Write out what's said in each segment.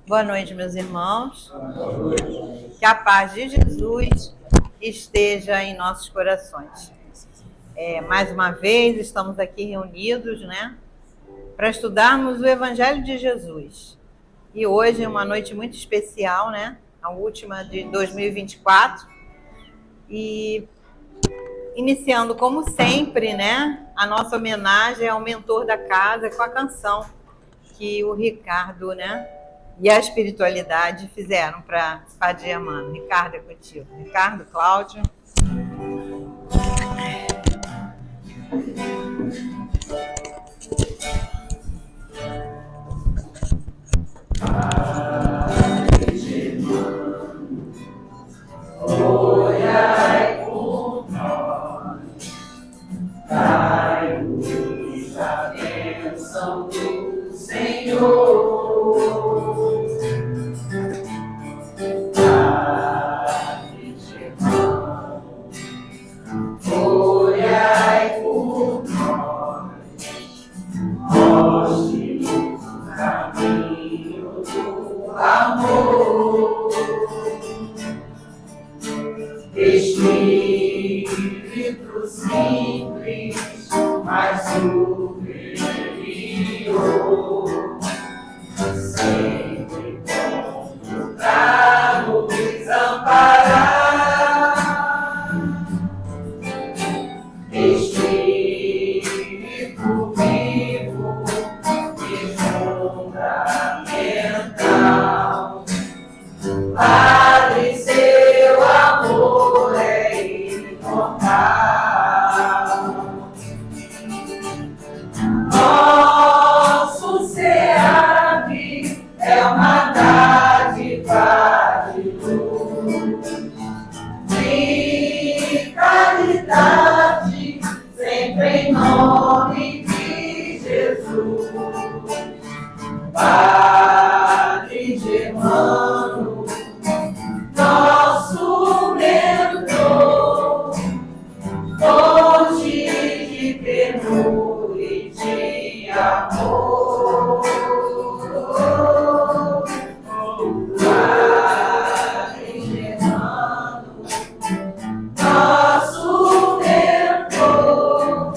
Boa noite, meus irmãos. Que a paz de Jesus esteja em nossos corações. Mais uma vez, estamos aqui reunidos, né, para estudarmos o Evangelho de Jesus. E hoje é uma noite muito especial, né, a última de 2024. E iniciando, como sempre, né, a nossa homenagem ao mentor da casa com a canção que o Ricardo, né, e a espiritualidade fizeram para Padre Germano. Ricardo, é contigo. Ricardo, Cláudio. Olhai por nós, dai-nos a bênção do Senhor. Padre Germano, olhai por nós, mostre-nos o caminho do amor. Espírito simples, mas superior, sempre pronto para nos amparar. Espírito vivo e fundamental, Padre, seu amor é imortal. Nosso SEAB é uma dádiva de luz, de caridade, sempre em nome de Jesus. Padre Germano, nosso mentor, fonte de ternura e de amor. Padre Germano, nosso mentor,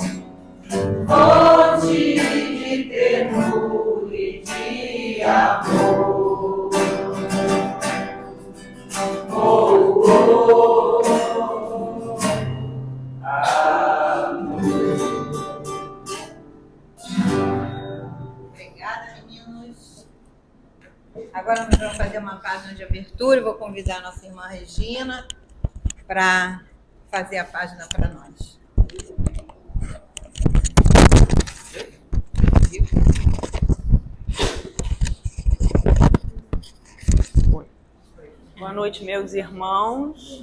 fonte de ternura e de amor. Oh, oh, oh. Obrigada, meninos. Agora nós vamos fazer uma página de abertura. Eu vou convidar a nossa irmã Regina para fazer a página para nós. Boa noite, meus irmãos.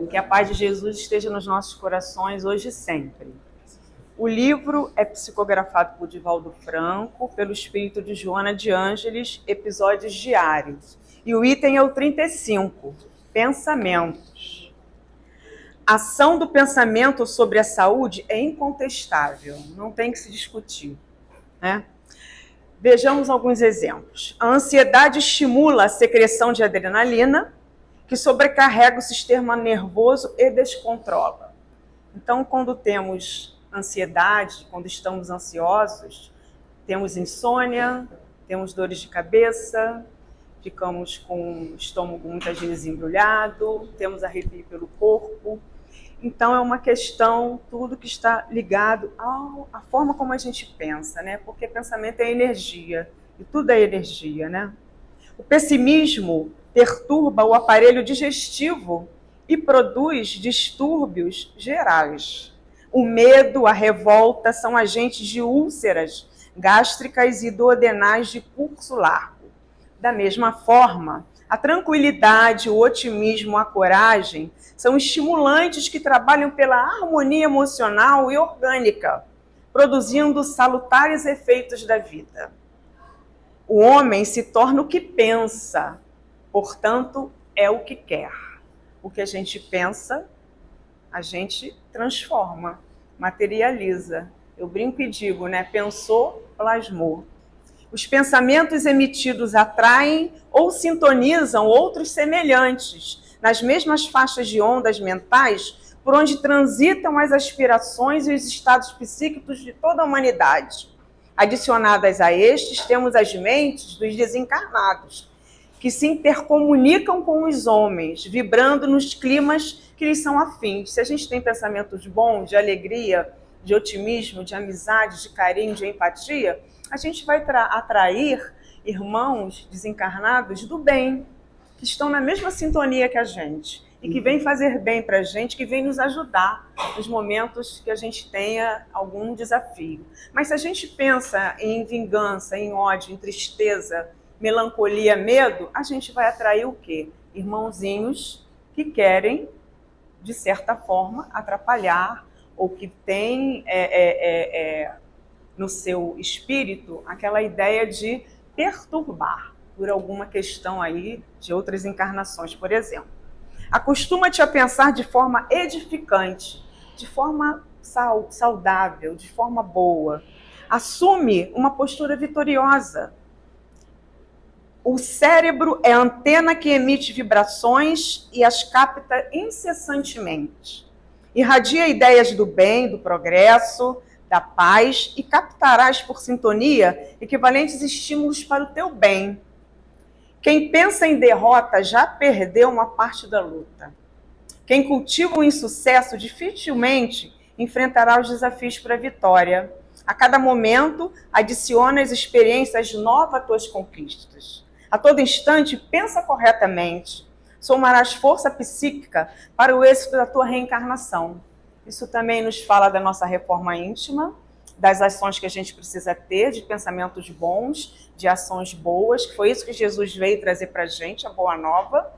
Que a paz de Jesus esteja nos nossos corações hoje e sempre. O livro é psicografado por Divaldo Franco, pelo espírito de Joana de Ângeles, episódios diários. E o item é o 35, Pensamentos. A ação do pensamento sobre a saúde é incontestável, não tem que se discutir, né? Vejamos alguns exemplos. A ansiedade estimula a secreção de adrenalina, que sobrecarrega o sistema nervoso e descontrola. Então, quando temos ansiedade, quando estamos ansiosos, temos insônia, temos dores de cabeça, ficamos com o estômago muitas vezes embrulhado, temos arrepio pelo corpo. Então, é uma questão, tudo que está ligado à forma como a gente pensa, né? Porque pensamento é energia, e tudo é energia, né? O pessimismo perturba o aparelho digestivo e produz distúrbios gerais. O medo, a revolta são agentes de úlceras gástricas e duodenais de curso largo. Da mesma forma, a tranquilidade, o otimismo, a coragem são estimulantes que trabalham pela harmonia emocional e orgânica, produzindo salutares efeitos da vida. O homem se torna o que pensa, portanto, é o que quer. O que a gente pensa, a gente transforma, materializa. Eu brinco e digo, né? Pensou, plasmou. Os pensamentos emitidos atraem ou sintonizam outros semelhantes, nas mesmas faixas de ondas mentais por onde transitam as aspirações e os estados psíquicos de toda a humanidade. Adicionadas a estes, temos as mentes dos desencarnados, que se intercomunicam com os homens, vibrando nos climas que lhes são afins. Se a gente tem pensamentos bons, de alegria, de otimismo, de amizade, de carinho, de empatia, a gente vai atrair irmãos desencarnados do bem, que estão na mesma sintonia que a gente e que vêm fazer bem para a gente, que vêm nos ajudar nos momentos que a gente tenha algum desafio. Mas se a gente pensa em vingança, em ódio, em tristeza, melancolia, medo, a gente vai atrair o quê? Irmãozinhos que querem, de certa forma, atrapalhar ou que têm no seu espírito aquela ideia de perturbar por alguma questão aí de outras encarnações, por exemplo. Acostuma-te a pensar de forma edificante, de forma saudável, de forma boa. Assume uma postura vitoriosa. O cérebro é a antena que emite vibrações e as capta incessantemente. Irradia ideias do bem, do progresso, da paz e captarás por sintonia equivalentes estímulos para o teu bem. Quem pensa em derrota já perdeu uma parte da luta. Quem cultiva o insucesso dificilmente enfrentará os desafios para a vitória. A cada momento, adiciona as experiências novas às tuas conquistas. A todo instante, pensa corretamente. Somarás força psíquica para o êxito da tua reencarnação. Isso também nos fala da nossa reforma íntima, das ações que a gente precisa ter, de pensamentos bons, de ações boas, que foi isso que Jesus veio trazer para a gente, a boa nova.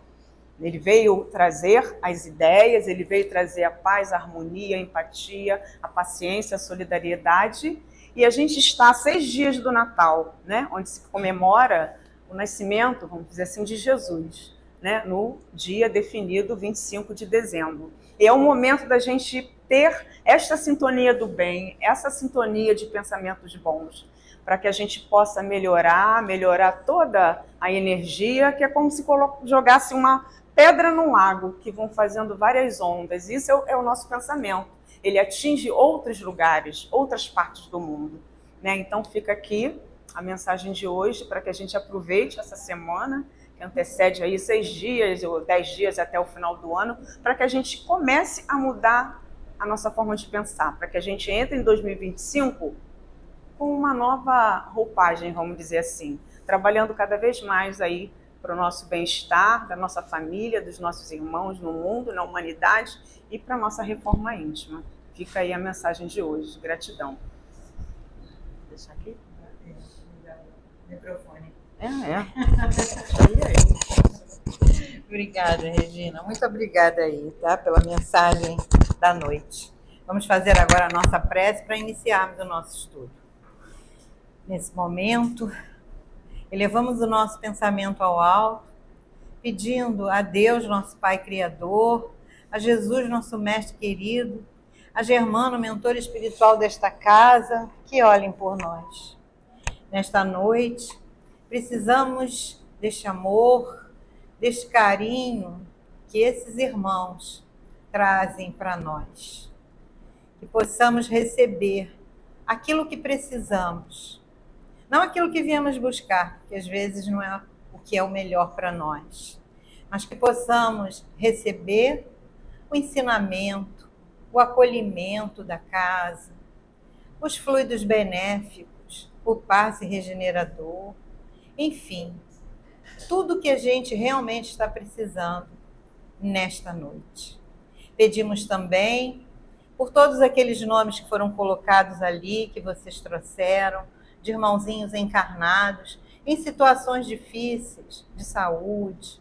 Ele veio trazer as ideias, ele veio trazer a paz, a harmonia, a empatia, a paciência, a solidariedade. E a gente está a 6 dias do Natal, né, onde se comemora o nascimento, vamos dizer assim, de Jesus, né, no dia definido, 25 de dezembro. E é o momento da gente ter esta sintonia do bem, essa sintonia de pensamentos bons, para que a gente possa melhorar toda a energia, que é como se jogasse uma pedra num lago, que vão fazendo várias ondas. Isso é o nosso pensamento. Ele atinge outros lugares, outras partes do mundo, né? Então fica aqui a mensagem de hoje, para que a gente aproveite essa semana, que antecede aí 6 dias ou 10 dias até o final do ano, para que a gente comece a mudar a nossa forma de pensar, para que a gente entre em 2025 com uma nova roupagem, vamos dizer assim, trabalhando cada vez mais aí para o nosso bem-estar, da nossa família, dos nossos irmãos no mundo, na humanidade e para a nossa reforma íntima. Fica aí a mensagem de hoje. Gratidão. Deixa aqui. Microfone. Obrigada, Regina. Muito obrigada aí, tá? Pela mensagem da noite. Vamos fazer agora a nossa prece para iniciarmos o nosso estudo. Nesse momento, elevamos o nosso pensamento ao alto, pedindo a Deus, nosso Pai Criador, a Jesus, nosso Mestre querido, a Germano, mentor espiritual desta casa, que olhem por nós. Nesta noite, precisamos deste amor, deste carinho que esses irmãos trazem para nós. Que possamos receber aquilo que precisamos. Não aquilo que viemos buscar, porque às vezes não é o que é o melhor para nós. Mas que possamos receber o ensinamento, o acolhimento da casa, os fluidos benéficos, o passe regenerador, enfim, tudo que a gente realmente está precisando nesta noite. Pedimos também por todos aqueles nomes que foram colocados ali, que vocês trouxeram, de irmãozinhos encarnados, em situações difíceis de saúde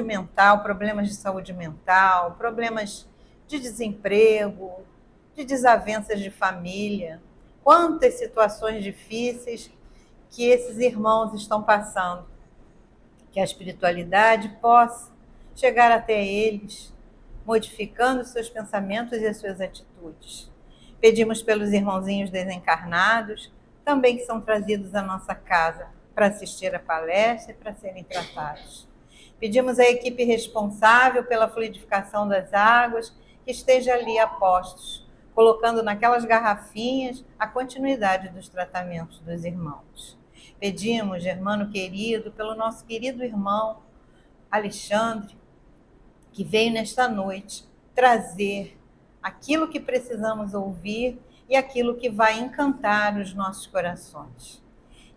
mental, problemas de saúde mental, problemas de desemprego, de desavenças de família. Quantas situações difíceis que esses irmãos estão passando. Que a espiritualidade possa chegar até eles, modificando seus pensamentos e as suas atitudes. Pedimos pelos irmãozinhos desencarnados, também que são trazidos à nossa casa para assistir à palestra e para serem tratados. Pedimos à equipe responsável pela fluidificação das águas que esteja ali a postos, colocando naquelas garrafinhas a continuidade dos tratamentos dos irmãos. Pedimos, Germano querido, pelo nosso querido irmão Alexandre, que veio nesta noite trazer aquilo que precisamos ouvir e aquilo que vai encantar os nossos corações.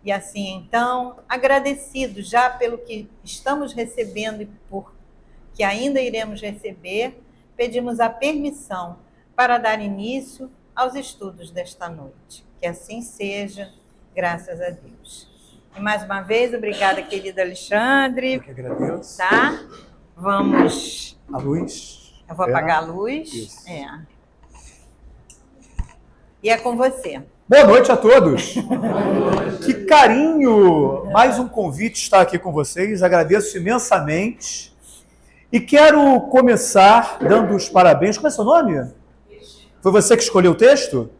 E assim, então, agradecidos já pelo que estamos recebendo e por que ainda iremos receber, pedimos a permissão para dar início aos estudos desta noite. Que assim seja, graças a Deus. E mais uma vez, obrigada, querido Alexandre. Eu que agradeço. Tá? Vamos... A luz. Eu vou apagar a luz. Isso. E é com você. Boa noite a todos. Que carinho! Mais um convite estar aqui com vocês. Agradeço imensamente. E quero começar dando os parabéns. Como é seu nome? Foi você que escolheu o texto?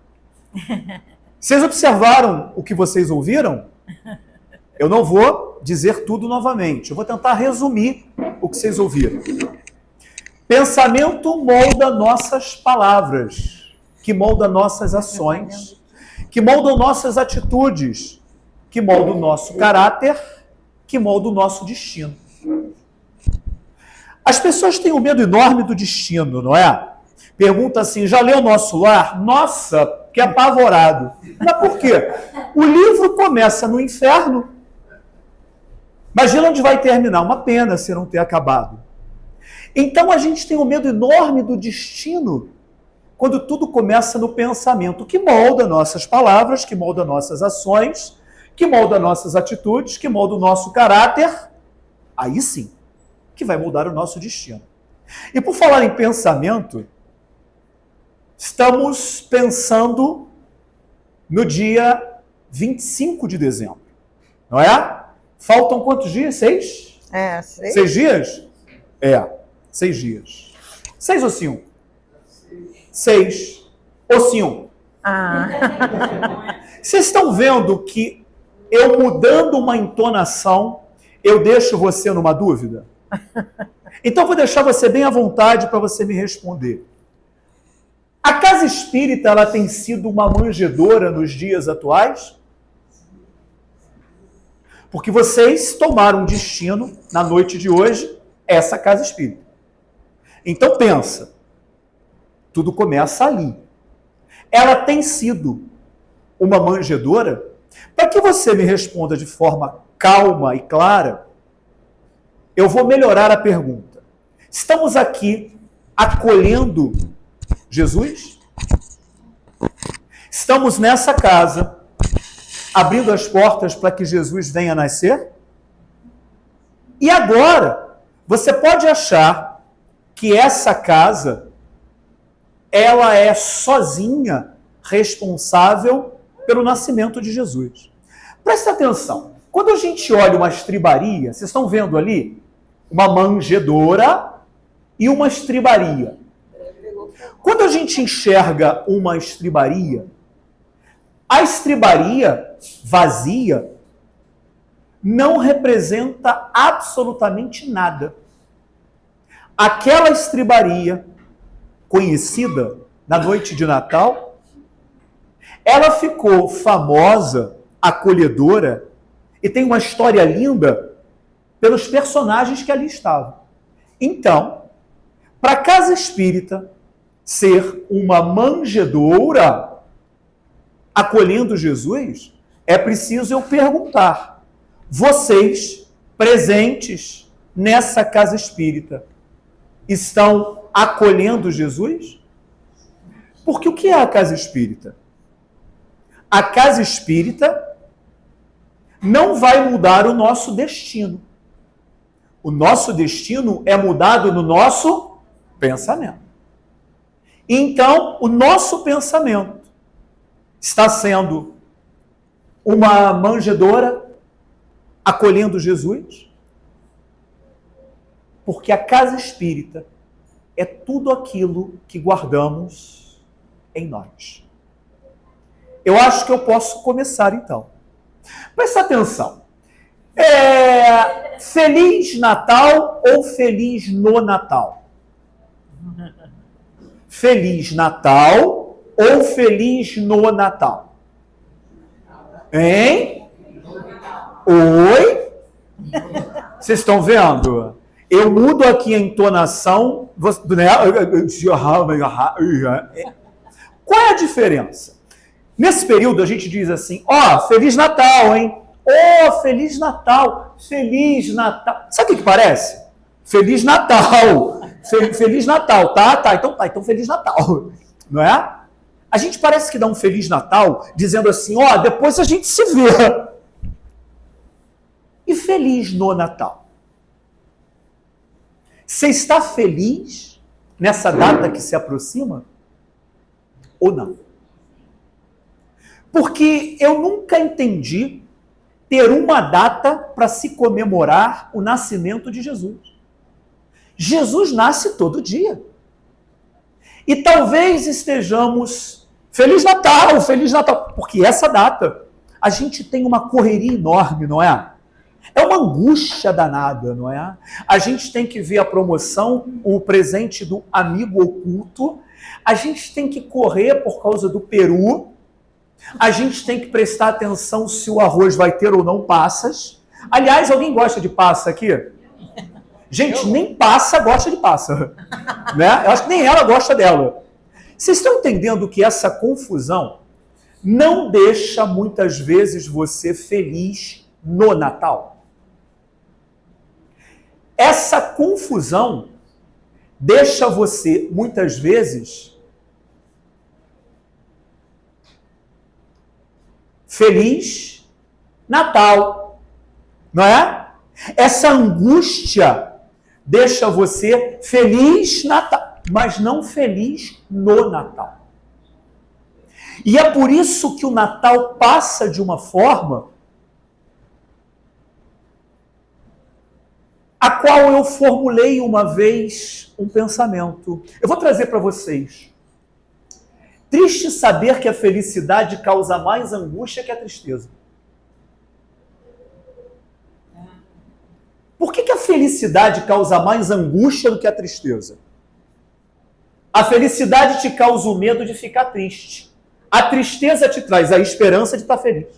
Vocês observaram o que vocês ouviram? Eu não vou dizer tudo novamente. Eu vou tentar resumir o que vocês ouviram. Pensamento molda nossas palavras, que molda nossas ações, que moldam nossas atitudes, que molda o nosso caráter, que molda o nosso destino. As pessoas têm um medo enorme do destino, não é? Pergunta assim, já leu Nosso Lar? Nossa, que apavorado. Mas por quê? O livro começa no inferno. Imagina onde vai terminar. Uma pena se não ter acabado. Então a gente tem um medo enorme do destino quando tudo começa no pensamento, que molda nossas palavras, que molda nossas ações, que molda nossas atitudes, que molda o nosso caráter. Aí sim, que vai mudar o nosso destino. E por falar em pensamento, estamos pensando no dia 25 de dezembro, não é? Faltam quantos dias? 6? 6. 6 dias? 6 dias. 6 ou 5? 6 ou 5. Vocês estão vendo que eu mudando uma entonação, eu deixo você numa dúvida? Então vou deixar você bem à vontade para você me responder. A casa espírita, ela tem sido uma manjedoura nos dias atuais? Porque vocês tomaram um destino na noite de hoje, essa casa espírita. Então pensa, tudo começa ali. Ela tem sido uma manjedoura? Para que você me responda de forma calma e clara, eu vou melhorar a pergunta. Estamos aqui acolhendo Jesus? Estamos nessa casa abrindo as portas para que Jesus venha nascer? E agora, você pode achar que essa casa, ela é sozinha responsável pelo nascimento de Jesus. Presta atenção. Quando a gente olha uma estribaria, vocês estão vendo ali? Uma manjedoura e uma estribaria. Quando a gente enxerga uma estribaria, a estribaria vazia não representa absolutamente nada. Aquela estribaria conhecida na noite de Natal, ela ficou famosa, acolhedora, e tem uma história linda pelos personagens que ali estavam. Então, para a casa espírita ser uma manjedoura acolhendo Jesus, é preciso eu perguntar: vocês, presentes nessa casa espírita, estão acolhendo Jesus? Porque o que é a casa espírita? A casa espírita não vai mudar o nosso destino. O nosso destino é mudado no nosso pensamento. Então, o nosso pensamento está sendo uma manjedoura acolhendo Jesus? Porque a casa espírita é tudo aquilo que guardamos em nós. Eu acho que eu posso começar então. Presta atenção. Feliz Natal ou Feliz no Natal? Feliz Natal ou Feliz no Natal? Hein? Oi? Vocês estão vendo? Eu mudo aqui a entonação. Né? Qual é a diferença? Nesse período a gente diz assim, Feliz Natal, hein? Feliz Natal, Feliz Natal. Sabe o que parece? Feliz Natal. Feliz Natal, tá? Então Feliz Natal. Não é? A gente parece que dá um Feliz Natal dizendo assim, depois a gente se vê. E Feliz no Natal? Você está feliz nessa data que se aproxima? Ou não? Porque eu nunca entendi ter uma data para se comemorar o nascimento de Jesus. Jesus nasce todo dia. E talvez estejamos Feliz Natal, porque essa data a gente tem uma correria enorme, não é? É uma angústia danada, não é? A gente tem que ver a promoção, o presente do amigo oculto, a gente tem que correr por causa do peru, a gente tem que prestar atenção se o arroz vai ter ou não passas. Aliás, alguém gosta de passa aqui? Gente, nem passa gosta de passa. Né? Eu acho que nem ela gosta dela. Vocês estão entendendo que essa confusão não deixa muitas vezes você feliz no Natal? Essa confusão deixa você, muitas vezes, Feliz Natal, não é? Essa angústia deixa você Feliz Natal, mas não feliz no Natal. E é por isso que o Natal passa de uma forma a qual eu formulei uma vez um pensamento. Eu vou trazer para vocês. Triste saber que a felicidade causa mais angústia que a tristeza. Por que a felicidade causa mais angústia do que a tristeza? A felicidade te causa o medo de ficar triste. A tristeza te traz a esperança de estar feliz.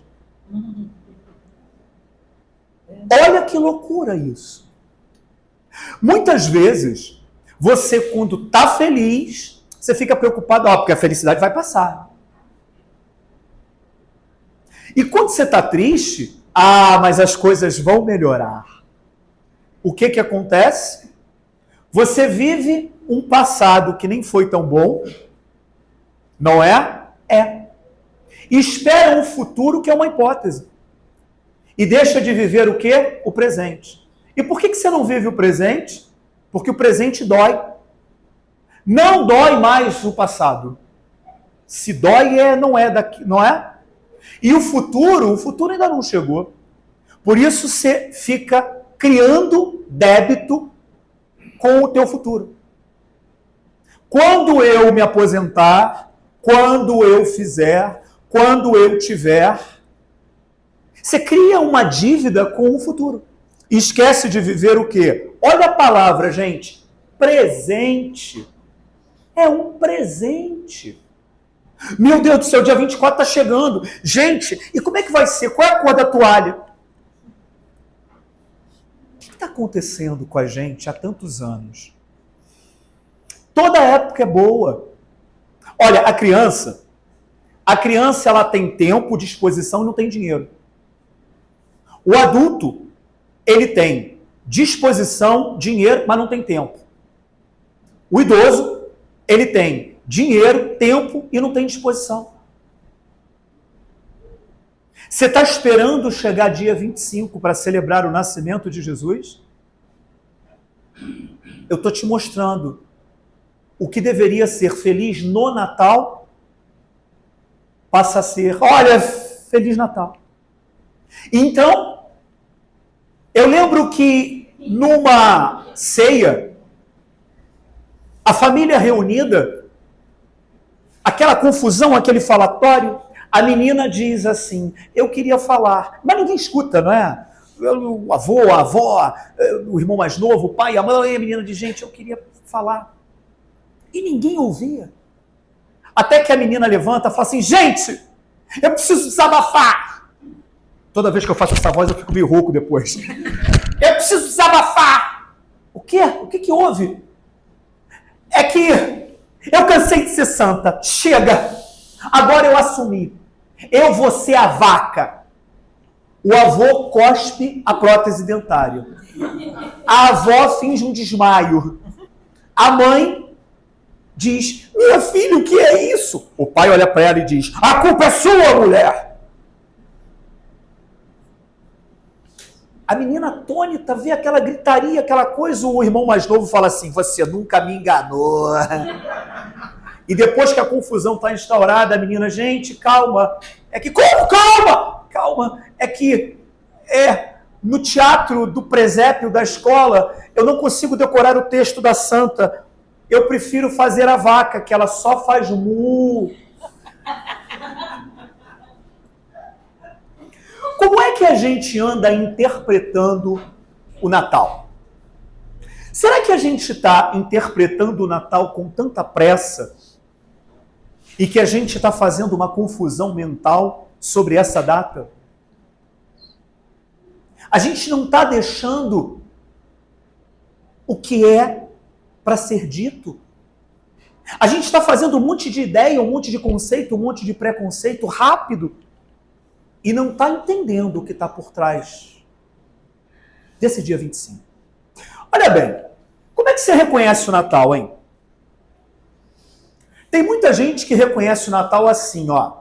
Olha que loucura isso. Muitas vezes, você quando está feliz, você fica preocupado, porque a felicidade vai passar. E quando você está triste, mas as coisas vão melhorar. O que acontece? Você vive um passado que nem foi tão bom, não é? É. E espera um futuro que é uma hipótese. E deixa de viver o quê? O presente. E por que você não vive o presente? Porque o presente dói. Não dói mais o passado. Se dói, não é daqui, não é? E o futuro ainda não chegou. Por isso você fica criando débito com o teu futuro. Quando eu me aposentar, quando eu fizer, quando eu tiver, você cria uma dívida com o futuro. E esquece de viver o quê? Olha a palavra, gente. Presente. É um presente. Meu Deus do céu, dia 24 está chegando. Gente, e como é que vai ser? Qual é a cor da toalha? O que está acontecendo com a gente há tantos anos? Toda época é boa. Olha, a criança ela tem tempo, disposição e não tem dinheiro. O adulto, ele tem disposição, dinheiro, mas não tem tempo. O idoso, ele tem dinheiro, tempo e não tem disposição. Você está esperando chegar dia 25 para celebrar o nascimento de Jesus? Eu estou te mostrando o que deveria ser feliz no Natal passa a ser, olha, Feliz Natal. Então, eu lembro que numa ceia, a família reunida, aquela confusão, aquele falatório, A menina diz assim, eu queria falar, mas ninguém escuta, não é? O avô, a avó, o irmão mais novo, o pai, a mãe, a menina diz, gente, eu queria falar. E ninguém ouvia. Até que a menina levanta e fala assim, gente, eu preciso desabafar. Toda vez que eu faço essa voz, eu fico meio rouco depois. Eu preciso desabafar. O quê? O que que houve? É que eu cansei de ser santa. Chega. Agora eu assumi. Eu vou ser a vaca. O avô cospe a prótese dentária. A avó finge um desmaio. A mãe diz, minha filha, o que é isso? O pai olha para ela e diz, a culpa é sua, mulher. A menina atônita vê aquela gritaria, aquela coisa, o irmão mais novo fala assim, você nunca me enganou. E depois que a confusão está instaurada, a menina, gente, calma. É que, como? Calma! Calma. É que, no teatro do presépio da escola, eu não consigo decorar o texto da santa. Eu prefiro fazer a vaca, que ela só faz mu. Como é que a gente anda interpretando o Natal? Será que a gente está interpretando o Natal com tanta pressa e que a gente está fazendo uma confusão mental sobre essa data? A gente não está deixando o que é para ser dito? A gente está fazendo um monte de ideia, um monte de conceito, um monte de preconceito rápido e não está entendendo o que está por trás desse dia 25. Olha bem, como é que você reconhece o Natal, hein? Tem muita gente que reconhece o Natal assim, ó.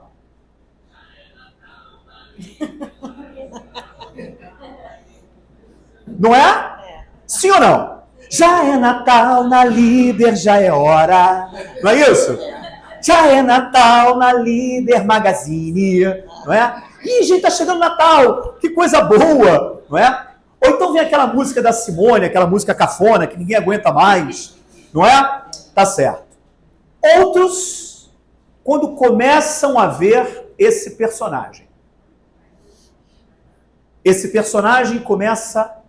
Não é? Sim ou não? Já é Natal na Líder, já é hora. Não é isso? Já é Natal na Líder Magazine, não é? Ih, gente, tá chegando Natal, que coisa boa, não é? Ou então vem aquela música da Simone, aquela música cafona, que ninguém aguenta mais, não é? Tá certo. Outros, quando começam a ver esse personagem começa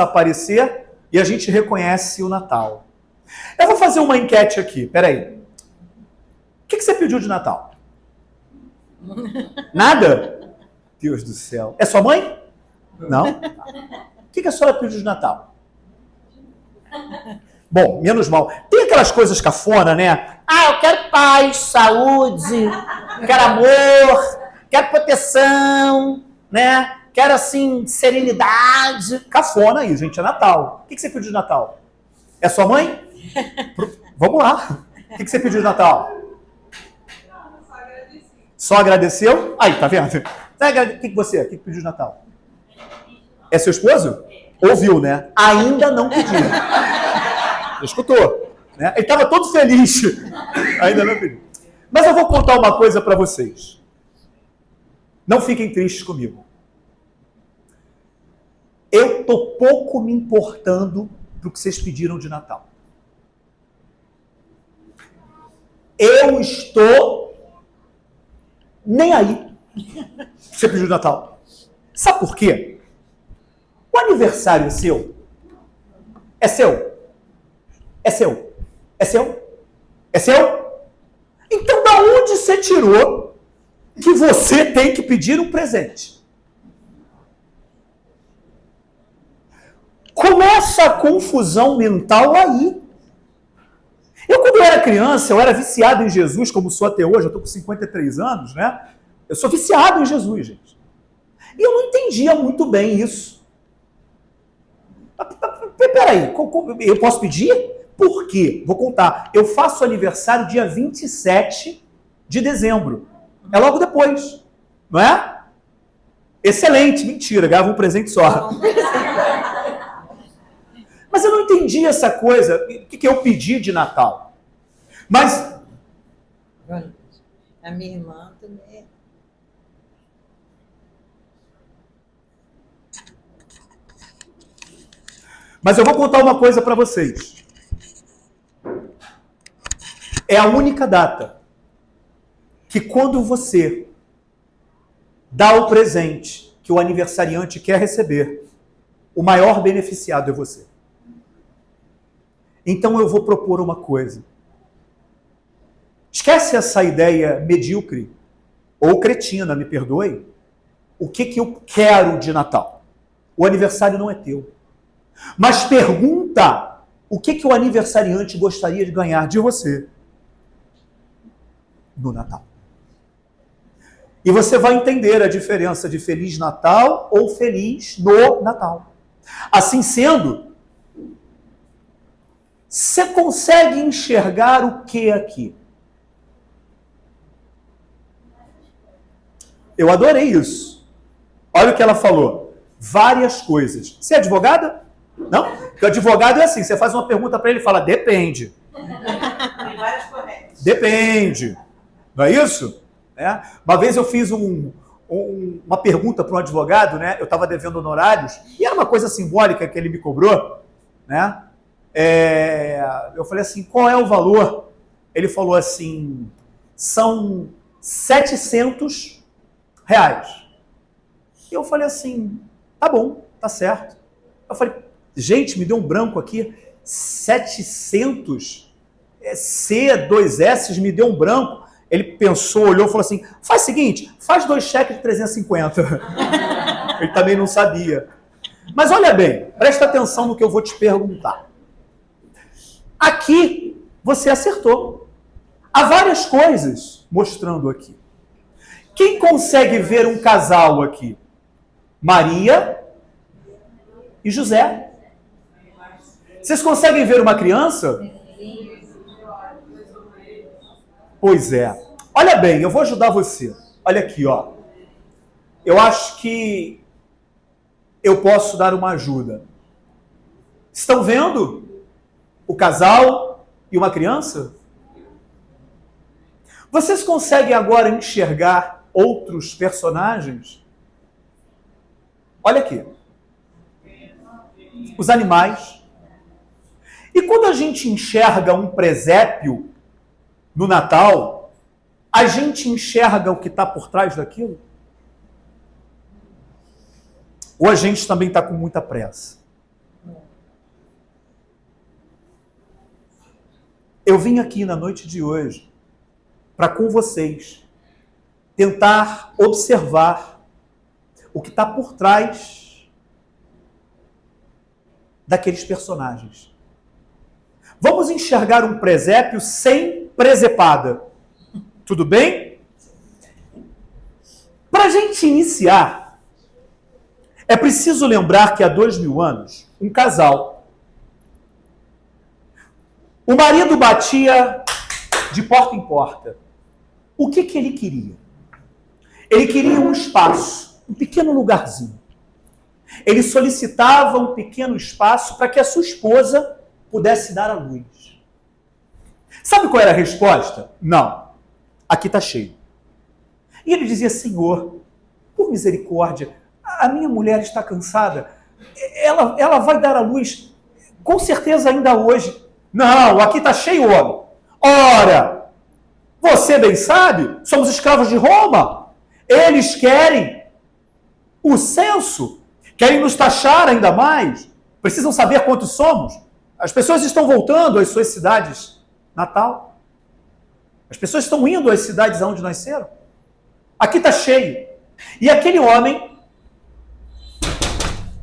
a aparecer e a gente reconhece o Natal. Eu vou fazer uma enquete aqui, peraí. O que você pediu de Natal? Nada? Deus do céu. É sua mãe? Não? O que a senhora pediu de Natal? Bom, menos mal. Tem aquelas coisas cafona, né? Ah, eu quero paz, saúde, quero amor, quero proteção, né? Quero, assim, serenidade. Cafona aí, gente, é Natal. O que você pediu de Natal? É sua mãe? Vamos lá. O que você pediu de Natal? Só agradeceu? Aí, tá vendo? O que você? O que pediu de Natal? É seu esposo? Ouviu, né? Ainda não pediu. Escutou, né? Ele estava todo feliz. Ainda não pediu. Mas eu vou contar uma coisa para vocês. Não fiquem tristes comigo. Eu tô pouco me importando pro que vocês pediram de Natal. Eu estou nem aí. Você pediu de Natal. Sabe por quê? O aniversário é seu. É seu. É seu. É seu. É seu. Então, da onde você tirou que você tem que pedir um presente? Começa a confusão mental aí. Eu, quando eu era criança, eu era viciado em Jesus, como sou até hoje, eu estou com 53 anos, né? Eu sou viciado em Jesus, gente. E eu não entendia muito bem isso. Peraí, eu posso pedir? Por quê? Vou contar. Eu faço aniversário dia 27 de dezembro. É logo depois, não é? Excelente, mentira, ganhava um presente só. Mas eu não entendi essa coisa, o que eu pedi de Natal. Mas... A minha irmã também. Mas eu vou contar uma coisa para vocês. é a única data que quando você dá o presente que o aniversariante quer receber, o maior beneficiado é você. Então eu vou propor uma coisa. Esquece essa ideia medíocre ou cretina, me perdoe. O que eu quero de Natal? O aniversário não é teu. Mas pergunta o que o aniversariante gostaria de ganhar de você no Natal. E você vai entender a diferença de Feliz Natal ou Feliz no Natal. Assim sendo, você consegue enxergar o que aqui? Eu adorei isso. Olha o que ela falou. Várias coisas. Você é advogada? Não? Porque o advogado é assim, você faz uma pergunta para ele e fala, depende. Tem várias corretas. Depende. Não é isso? É. Uma vez eu fiz uma pergunta para um advogado, né? Eu estava devendo honorários, e era uma coisa simbólica que ele me cobrou, né? Eu falei assim, qual é o valor? Ele falou assim, são R$700. E eu falei assim, tá bom, tá certo. Eu falei, gente, me deu um branco aqui, 700, C2S, me deu um branco. Ele pensou, olhou e falou assim, faz o seguinte, faz 2 cheques de 350. Ele também não sabia. Mas olha bem, presta atenção no que eu vou te perguntar. Aqui, você acertou. Há várias coisas mostrando aqui. Quem consegue ver um casal aqui? Maria e José. Vocês conseguem ver uma criança? Pois é. Olha bem, eu vou ajudar você. Olha aqui, ó. Eu acho que eu posso dar uma ajuda. Estão vendo o casal e uma criança? Vocês conseguem agora enxergar outros personagens? Olha aqui. Os animais. E quando a gente enxerga um presépio no Natal, a gente enxerga o que está por trás daquilo? Ou a gente também está com muita pressa? Eu vim aqui na noite de hoje para com vocês tentar observar o que está por trás daqueles personagens. Vamos enxergar um presépio sem presepada. Tudo bem? Para a gente iniciar, é preciso lembrar que há 2000 anos, um casal, o marido batia de porta em porta. O que ele queria? Ele queria um espaço, um pequeno lugarzinho. Ele solicitava um pequeno espaço para que a sua esposa pudesse dar à luz. Sabe qual era a resposta? Não. Aqui está cheio. E ele dizia, Senhor, por misericórdia, a minha mulher está cansada. Ela vai dar à luz, com certeza ainda hoje. Não, aqui está cheio, homem. Ora, você bem sabe, somos escravos de Roma. Eles querem o censo, querem nos taxar ainda mais. Precisam saber quantos somos. As pessoas estão voltando às suas cidades natal. As pessoas estão indo às cidades onde nasceram. Aqui está cheio. E aquele homem,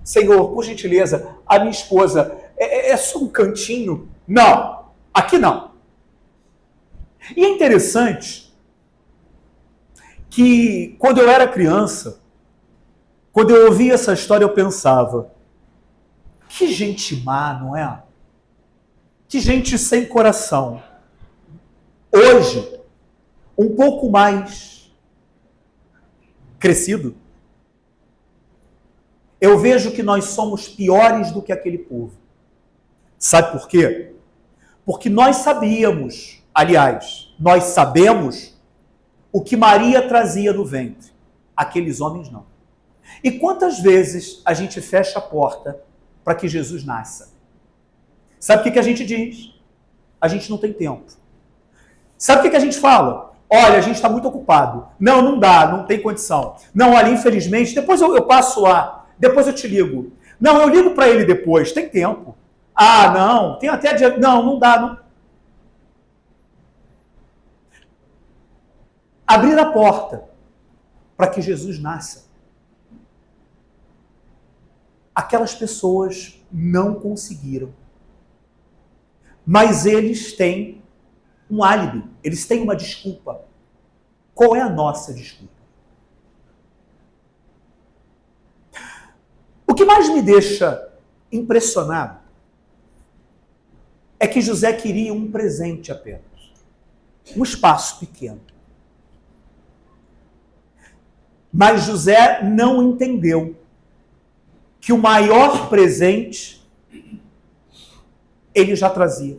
Senhor, por gentileza, a minha esposa, é só um cantinho? Não, aqui não. E é interessante que quando eu era criança, quando eu ouvia essa história, eu pensava, que gente má, não é? Que gente sem coração. Hoje, um pouco mais crescido, eu vejo que nós somos piores do que aquele povo. Sabe por quê? Porque nós sabíamos, aliás, nós sabemos o que Maria trazia no ventre. Aqueles homens não. E quantas vezes a gente fecha a porta para que Jesus nasça? Sabe o que a gente diz? A gente não tem tempo. Sabe o que a gente fala? Olha, a gente está muito ocupado. Não, não dá, não tem condição. Não, olha, infelizmente, depois eu passo lá, depois eu te ligo. Não, eu ligo para ele depois, tem tempo. Ah, não, tem até dia. Não, não dá, não. Abrir a porta para que Jesus nasça. Aquelas pessoas não conseguiram. Mas eles têm um álibi, eles têm uma desculpa. Qual é a nossa desculpa? O que mais me deixa impressionado é que José queria um presente apenas. Um espaço pequeno. Mas José não entendeu que o maior presente ele já trazia.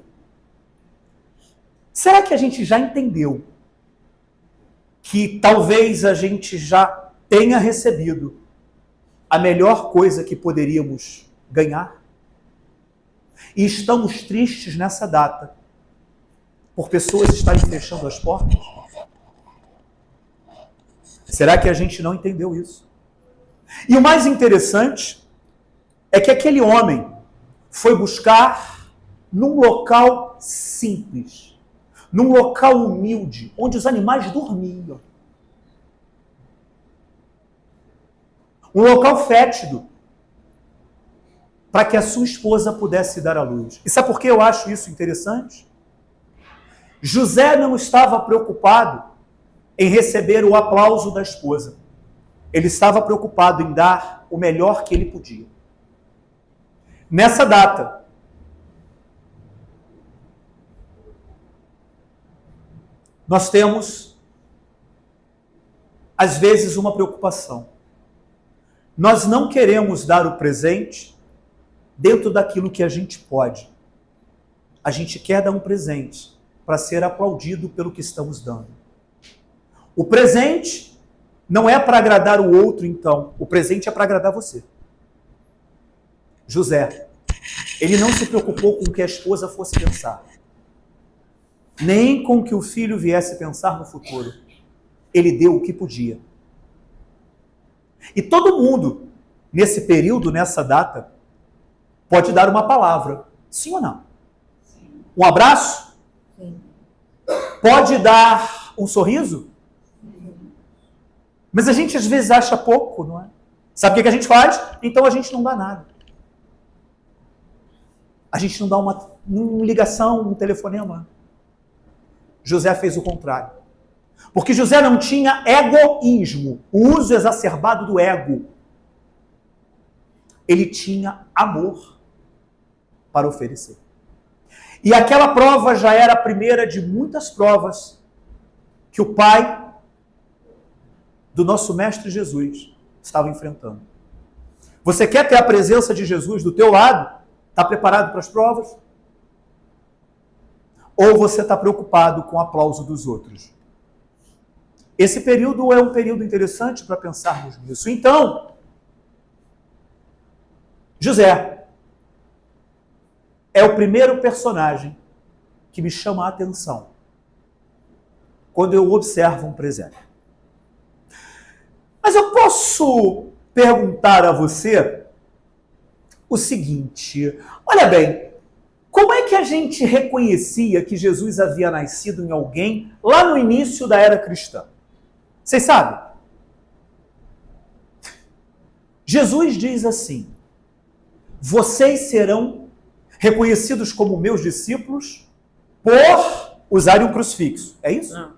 Será que a gente já entendeu que talvez a gente já tenha recebido a melhor coisa que poderíamos ganhar? E estamos tristes nessa data por pessoas estarem fechando as portas? Será que a gente não entendeu isso? E o mais interessante é que aquele homem foi buscar num local simples, num local humilde, onde os animais dormiam. Um local fétido, para que a sua esposa pudesse dar à luz. E sabe por que eu acho isso interessante? José não estava preocupado em receber o aplauso da esposa. Ele estava preocupado em dar o melhor que ele podia. Nessa data, nós temos, às vezes, uma preocupação. Nós não queremos dar o presente dentro daquilo que a gente pode. A gente quer dar um presente para ser aplaudido pelo que estamos dando. O presente não é para agradar o outro, então. O presente é para agradar você. José, ele não se preocupou com o que a esposa fosse pensar, nem com o que o filho viesse pensar no futuro. Ele deu o que podia. E todo mundo, nesse período, nessa data, pode dar uma palavra. Sim ou não? Sim. Um abraço? Sim. Pode dar um sorriso? Sim. Mas a gente às vezes acha pouco, não é? Sabe o que a gente faz? Então a gente não dá nada. A gente não dá uma ligação, um telefonema. José fez o contrário. Porque José não tinha egoísmo, o uso exacerbado do ego. Ele tinha amor para oferecer. E aquela prova já era a primeira de muitas provas que o pai do nosso mestre Jesus estava enfrentando. Você quer ter a presença de Jesus do teu lado? Está preparado para as provas? Ou você está preocupado com o aplauso dos outros? Esse período é um período interessante para pensarmos nisso. Então, José é o primeiro personagem que me chama a atenção quando eu observo um presépio. Mas eu posso perguntar a você o seguinte: olha bem, como é que a gente reconhecia que Jesus havia nascido em alguém lá no início da era cristã? Vocês sabem? Jesus diz assim: vocês serão reconhecidos como meus discípulos por usarem um crucifixo. É isso? Não.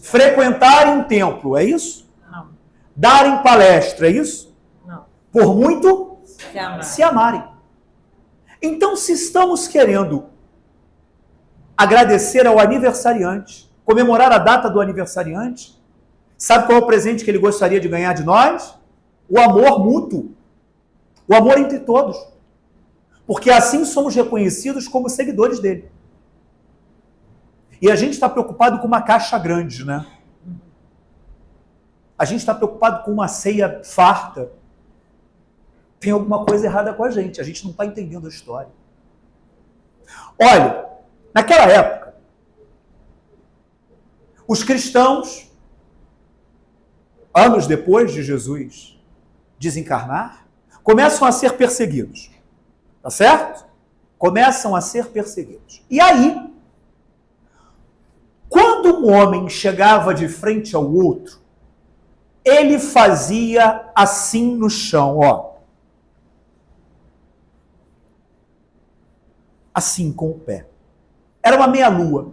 Frequentarem um templo. É isso? Não. Darem palestra. É isso? Não. Por muito Se amarem. Então, se estamos querendo agradecer ao aniversariante, comemorar a data do aniversariante, sabe qual é o presente que ele gostaria de ganhar de nós? O amor mútuo. O amor entre todos. Porque assim somos reconhecidos como seguidores dele. E a gente está preocupado com uma caixa grande, né? A gente está preocupado com uma ceia farta. Tem alguma coisa errada com a gente não está entendendo a história. Olha, naquela época, Os cristãos, anos depois de Jesus desencarnar, começam a ser perseguidos. Tá certo? Começam a ser perseguidos. E aí, quando um homem chegava de frente ao outro, ele fazia assim no chão, ó. Assim com o pé. Era uma meia-lua.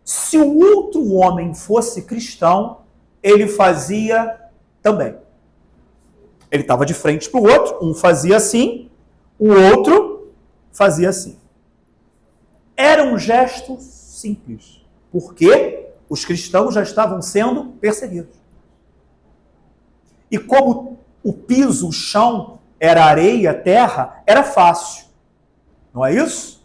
Se o outro homem fosse cristão, ele fazia também. Ele estava de frente para o outro, um fazia assim, o outro fazia assim. Era um gesto simples, porque os cristãos já estavam sendo perseguidos. E como o piso, o chão, era areia, terra, era fácil. Não é isso?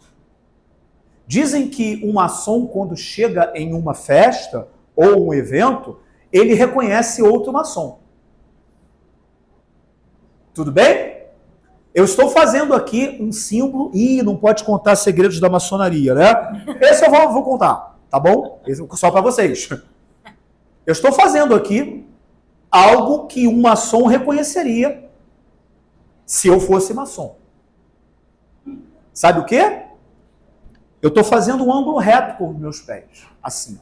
Dizem que um maçom, quando chega em uma festa ou um evento, ele reconhece outro maçom. Tudo bem? Eu estou fazendo aqui um símbolo, e não pode contar segredos da maçonaria, né? Esse eu vou contar, tá bom? Esse só para vocês. Eu estou fazendo aqui algo que um maçom reconheceria se eu fosse maçom. Sabe o quê? Eu estou fazendo um ângulo reto com os meus pés, assim.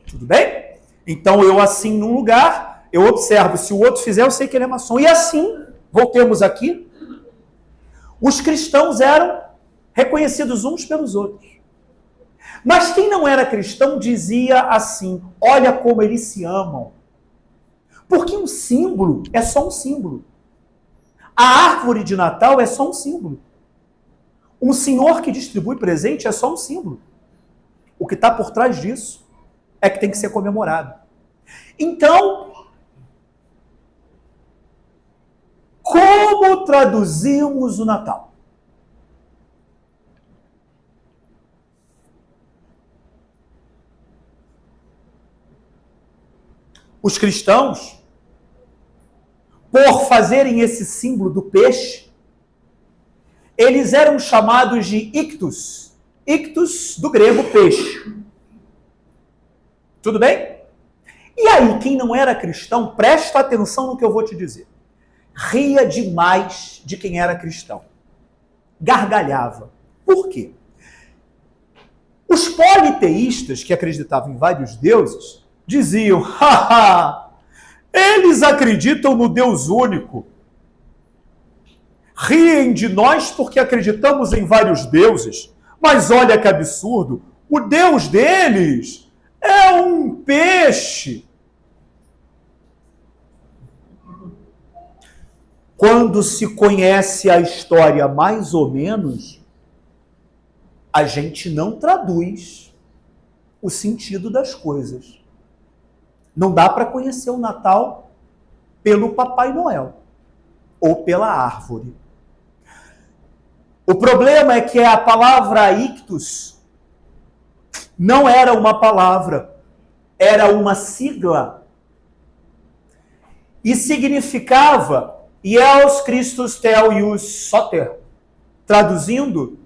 Tudo bem? Então eu assim num lugar, eu observo, se o outro fizer, eu sei que ele é maçom. E assim, voltemos aqui, os cristãos eram reconhecidos uns pelos outros. Mas quem não era cristão dizia assim, olha como eles se amam. Porque um símbolo é só um símbolo. A árvore de Natal é só um símbolo. Um senhor que distribui presente é só um símbolo. O que está por trás disso é que tem que ser comemorado. Então, como traduzimos o Natal? Os cristãos, por fazerem esse símbolo do peixe, eles eram chamados de ictus. Ictus, do grego, peixe. Tudo bem? E aí, quem não era cristão, presta atenção no que eu vou te dizer. Ria demais de quem era cristão. Gargalhava. Por quê? Os politeístas, que acreditavam em vários deuses, diziam, haha, eles acreditam no Deus único. Riem de nós porque acreditamos em vários deuses. Mas olha que absurdo, o Deus deles é um peixe. Quando se conhece a história mais ou menos, a gente não traduz o sentido das coisas. Não dá para conhecer o Natal pelo Papai Noel ou pela árvore. O problema é que a palavra ictus não era uma palavra, era uma sigla. E significava Ius Christus Teius Soter. Traduzindo,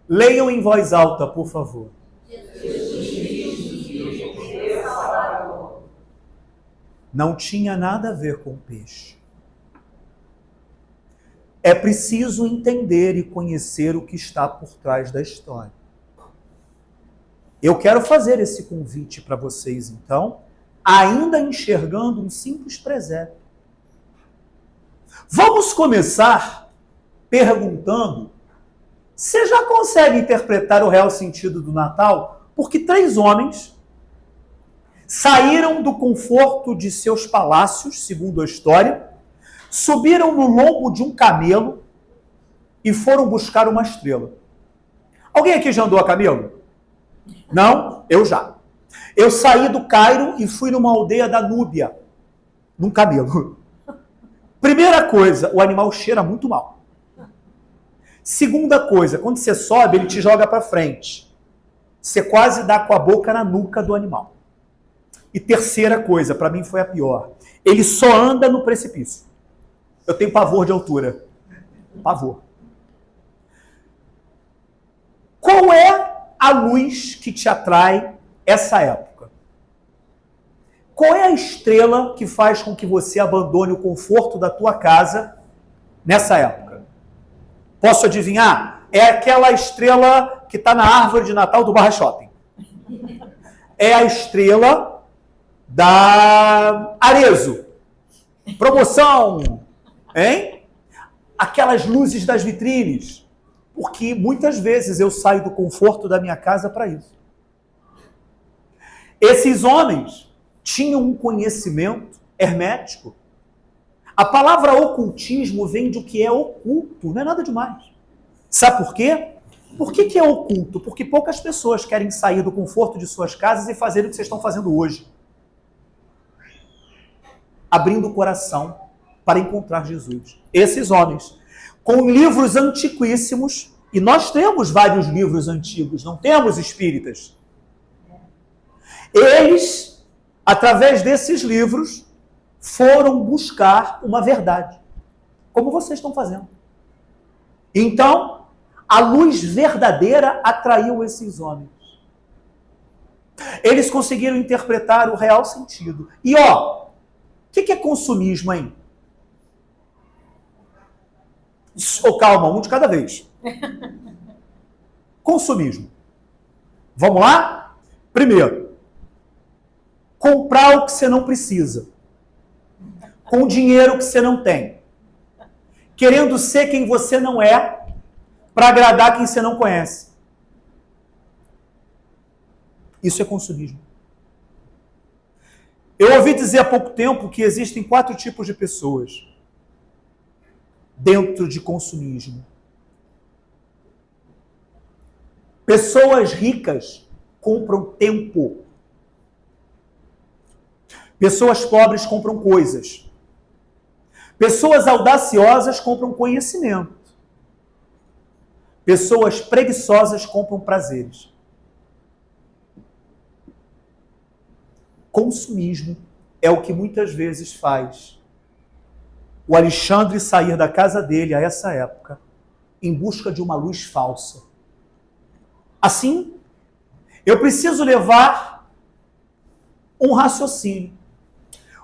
leiam em voz alta, por favor. Não tinha nada a ver com peixe. É preciso entender e conhecer o que está por trás da história. Eu quero fazer esse convite para vocês, então, ainda enxergando um simples presépio. Vamos começar perguntando: você já consegue interpretar o real sentido do Natal? Porque 3 homens saíram do conforto de seus palácios, segundo a história, subiram no lombo de um camelo e foram buscar uma estrela. Alguém aqui já andou a camelo? Não? Eu já. Eu saí do Cairo e fui numa aldeia da Núbia, num camelo. Primeira coisa, o animal cheira muito mal. Segunda coisa, quando você sobe, ele te joga para frente. Você quase dá com a boca na nuca do animal. E terceira coisa, para mim foi a pior, ele só anda no precipício. Eu tenho pavor de altura. Pavor. Qual é a luz que te atrai essa época? Qual é a estrela que faz com que você abandone o conforto da tua casa nessa época? Posso adivinhar? É aquela estrela que está na árvore de Natal do Barra Shopping. É a estrela da Arezzo. Promoção, hein? Aquelas luzes das vitrines. Porque muitas vezes eu saio do conforto da minha casa para isso. Esses homens tinham um conhecimento hermético. A palavra ocultismo vem do que é oculto, não é nada demais. Sabe por quê? Por que é oculto? Porque poucas pessoas querem sair do conforto de suas casas e fazer o que vocês estão fazendo hoje. Abrindo o coração para encontrar Jesus. Esses homens, com livros antiquíssimos, e nós temos vários livros antigos, não temos espíritas. Eles, através desses livros, foram buscar uma verdade, como vocês estão fazendo. Então, a luz verdadeira atraiu esses homens. Eles conseguiram interpretar o real sentido. E ó, o que é consumismo, hein? Oh, calma, um de cada vez. Consumismo. Vamos lá? Primeiro, comprar o que você não precisa. Com dinheiro que você não tem. Querendo ser quem você não é, para agradar quem você não conhece. Isso é consumismo. Eu ouvi dizer há pouco tempo que existem 4 tipos de pessoas dentro de consumismo. Pessoas ricas compram tempo. Pessoas pobres compram coisas. Pessoas audaciosas compram conhecimento. Pessoas preguiçosas compram prazeres. Consumismo é o que muitas vezes faz o Alexandre sair da casa dele a essa época em busca de uma luz falsa. Assim, eu preciso levar um raciocínio.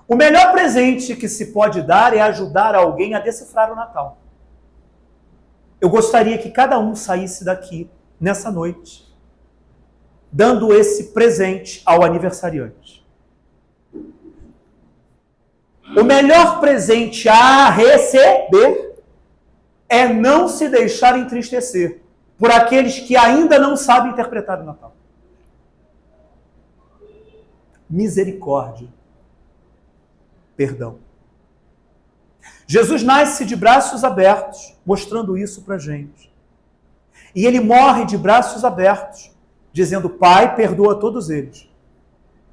O melhor presente que se pode dar é ajudar alguém a decifrar o Natal. Eu gostaria que cada um saísse daqui, nessa noite, dando esse presente ao aniversariante. O melhor presente a receber é não se deixar entristecer por aqueles que ainda não sabem interpretar o Natal. Misericórdia. Perdão. Jesus nasce de braços abertos, mostrando isso para a gente. E ele morre de braços abertos, dizendo: Pai, perdoa todos eles.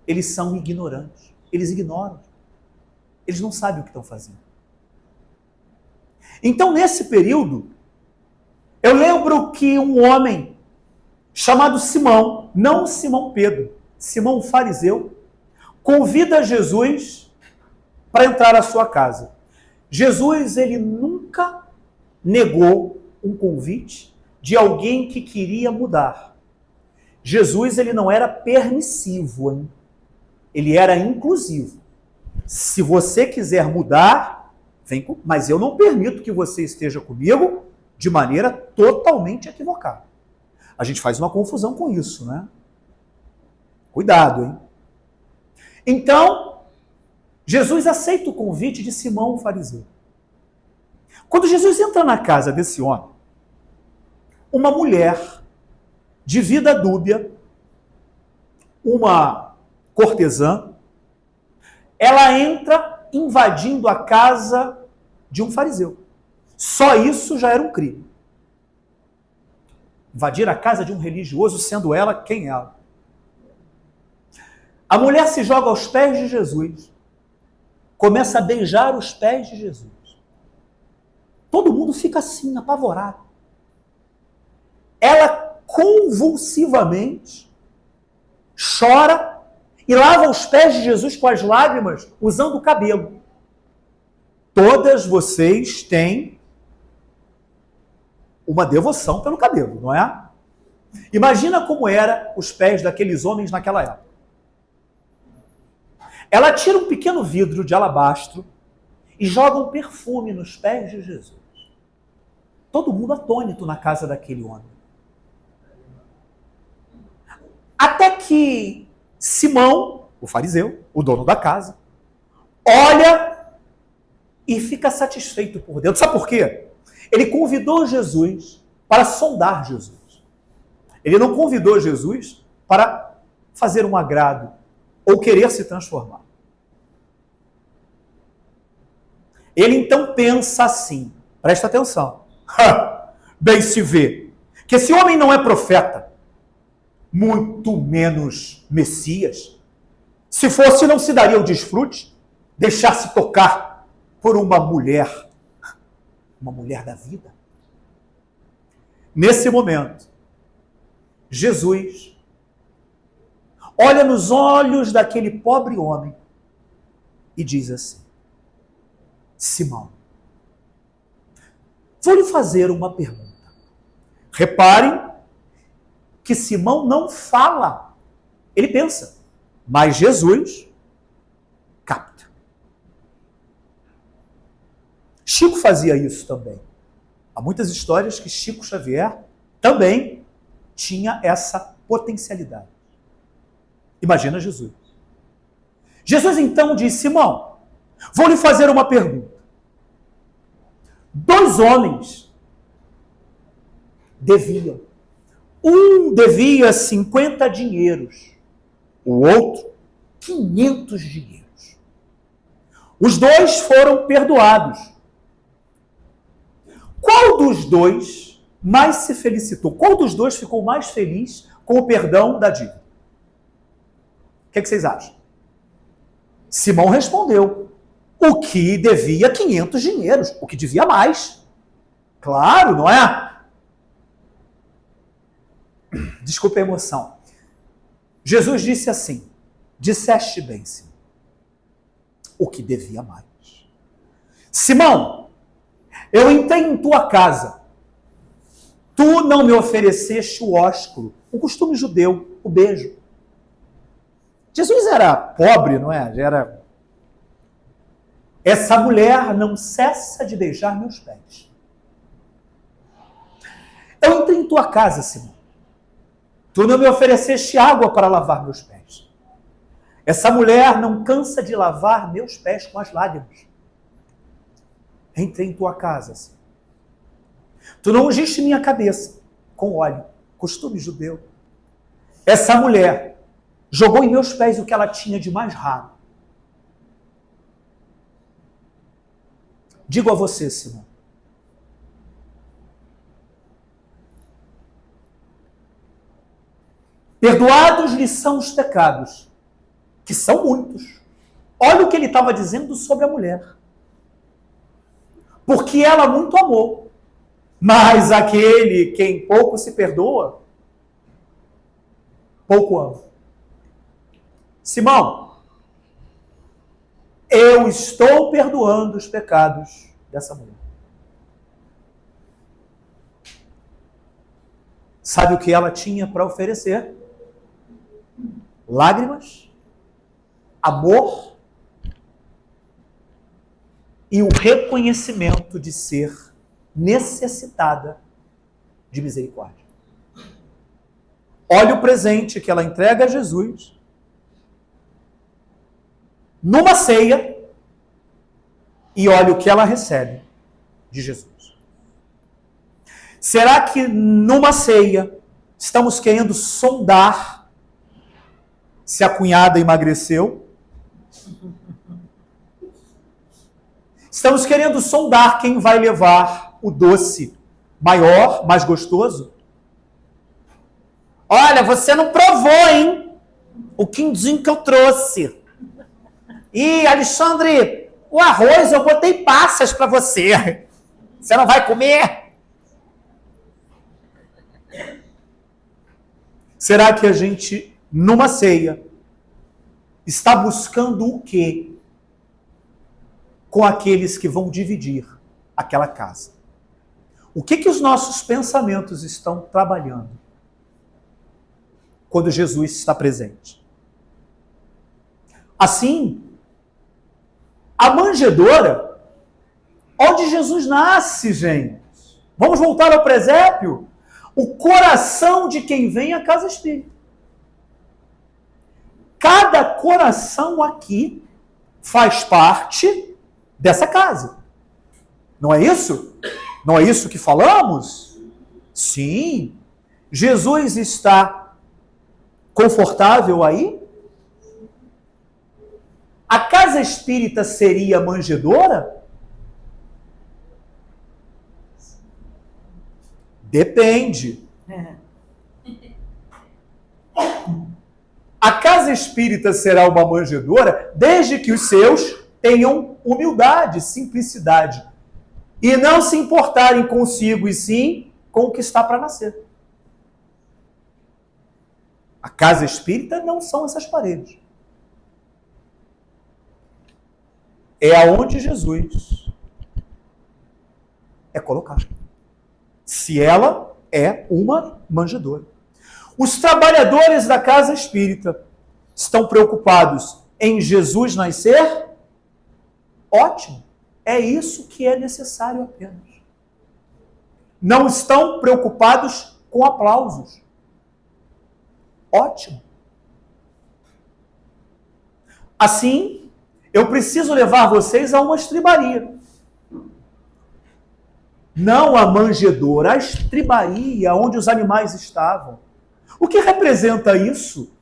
Eles são ignorantes. Eles ignoram. Eles não sabem o que estão fazendo. Então, nesse período, eu lembro que um homem chamado Simão, não Simão Pedro, Simão fariseu, convida Jesus para entrar à sua casa. Jesus, ele nunca negou um convite de alguém que queria mudar. Jesus, ele não era permissivo, hein? Ele era inclusivo. Se você quiser mudar, vem com... mas eu não permito que você esteja comigo de maneira totalmente equivocada. A gente faz uma confusão com isso, né? Cuidado, hein? Então, Jesus aceita o convite de Simão, o fariseu. Quando Jesus entra na casa desse homem, uma mulher de vida dúbia, uma cortesã, ela entra invadindo a casa de um fariseu. Só isso já era um crime. Invadir a casa de um religioso, sendo ela quem ela. A mulher se joga aos pés de Jesus, começa a beijar os pés de Jesus. Todo mundo fica assim, apavorado. Ela convulsivamente chora e lava os pés de Jesus com as lágrimas, usando o cabelo. Todas vocês têm uma devoção pelo cabelo, não é? Imagina como eram os pés daqueles homens naquela época. Ela tira um pequeno vidro de alabastro e joga um perfume nos pés de Jesus. Todo mundo atônito na casa daquele homem. Até que Simão, o fariseu, o dono da casa, olha e fica satisfeito por dentro. Sabe por quê? Ele convidou Jesus para sondar Jesus. Ele não convidou Jesus para fazer um agrado ou querer se transformar. Ele então pensa assim, presta atenção, bem se vê, que esse homem não é profeta, muito menos Messias. Se fosse, não se daria o desfrute, deixar-se tocar por uma mulher da vida. Nesse momento, Jesus olha nos olhos daquele pobre homem e diz assim: Simão, vou lhe fazer uma pergunta. Reparem que Simão não fala, ele pensa, mas Jesus capta. Chico fazia isso também. Há muitas histórias que Chico Xavier também tinha essa potencialidade. Imagina Jesus. Jesus então diz: Simão, vou lhe fazer uma pergunta. 2 homens deviam. Um devia 50 dinheiros, o outro 500 dinheiros. Os 2 foram perdoados. Qual dos 2 mais se felicitou? Qual dos 2 ficou mais feliz com o perdão da dívida? O que vocês acham? Simão respondeu: o que devia 500 dinheiros, o que devia mais. Claro, não é? Desculpa a emoção. Jesus disse assim: disseste bem, Simão, o que devia mais. Simão, eu entrei em tua casa. Tu não me ofereceste o ósculo, o costume judeu, o beijo. Jesus era pobre, não é? Essa mulher não cessa de beijar meus pés. Eu entrei em tua casa, Simão. Tu não me ofereceste água para lavar meus pés. Essa mulher não cansa de lavar meus pés com as lágrimas. Entrei em tua casa, Simão. Tu não ungiste minha cabeça com óleo, costume judeu. Essa mulher jogou em meus pés o que ela tinha de mais raro. Digo a você, Simão, perdoados lhe são os pecados, que são muitos. Olha o que ele estava dizendo sobre a mulher. Porque ela muito amou. Mas aquele quem pouco se perdoa, pouco ama. Simão, eu estou perdoando os pecados dessa mulher. Sabe o que ela tinha para oferecer? Lágrimas, amor e o reconhecimento de ser necessitada de misericórdia. Olha o presente que ela entrega a Jesus numa ceia e olha o que ela recebe de Jesus. Será que numa ceia estamos querendo sondar se a cunhada emagreceu? Estamos querendo sondar quem vai levar o doce maior, mais gostoso? Olha, você não provou, hein? O quindim que eu trouxe. E, Alexandre, o arroz eu botei passas para você. Você não vai comer? Será que a gente, numa ceia, está buscando o quê? com aqueles que vão dividir aquela casa. O que os nossos pensamentos estão trabalhando quando Jesus está presente? Assim, a manjedoura, onde Jesus nasce, gente. Vamos voltar ao presépio? O coração de quem vem à casa espírita. Cada coração aqui faz parte dessa casa. Não é isso? Não é isso que falamos? Sim. Jesus está confortável aí? A casa espírita seria manjedoura? Depende. A casa espírita será uma manjedoura desde que os seus tenham humildade, simplicidade e não se importarem consigo e sim com o que está para nascer. A casa espírita não são essas paredes. É aonde Jesus é colocado. Se ela é uma manjedoura. Os trabalhadores da casa espírita estão preocupados em Jesus nascer? Ótimo. É isso que é necessário apenas. Não estão preocupados com aplausos. Ótimo. Assim, eu preciso levar vocês a uma estribaria. Não a manjedoura, a estribaria, onde os animais estavam. O que representa isso?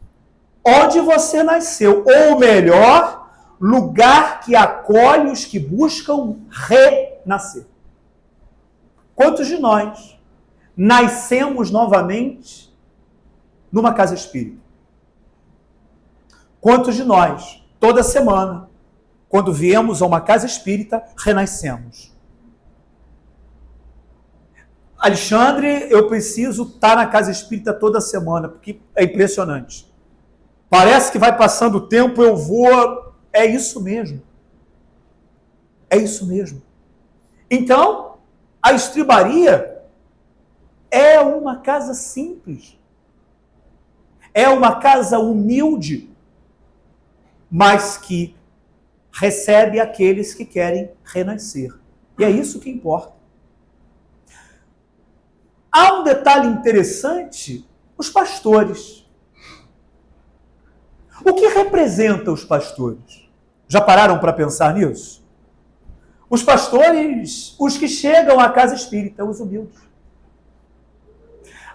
Onde você nasceu, ou melhor, lugar que acolhe os que buscam renascer. Quantos de nós nascemos novamente numa casa espírita? Quantos de nós, toda semana, quando viemos a uma casa espírita, renascemos? Alexandre, eu preciso estar na casa espírita toda semana, porque é impressionante. Parece que vai passando o tempo, eu vou... É isso mesmo. É isso mesmo. Então, a estribaria é uma casa simples. É uma casa humilde, mas que recebe aqueles que querem renascer. E é isso que importa. Há um detalhe interessante, os pastores. O que representa os pastores? Já pararam para pensar nisso? Os pastores, os que chegam à casa espírita, os humildes.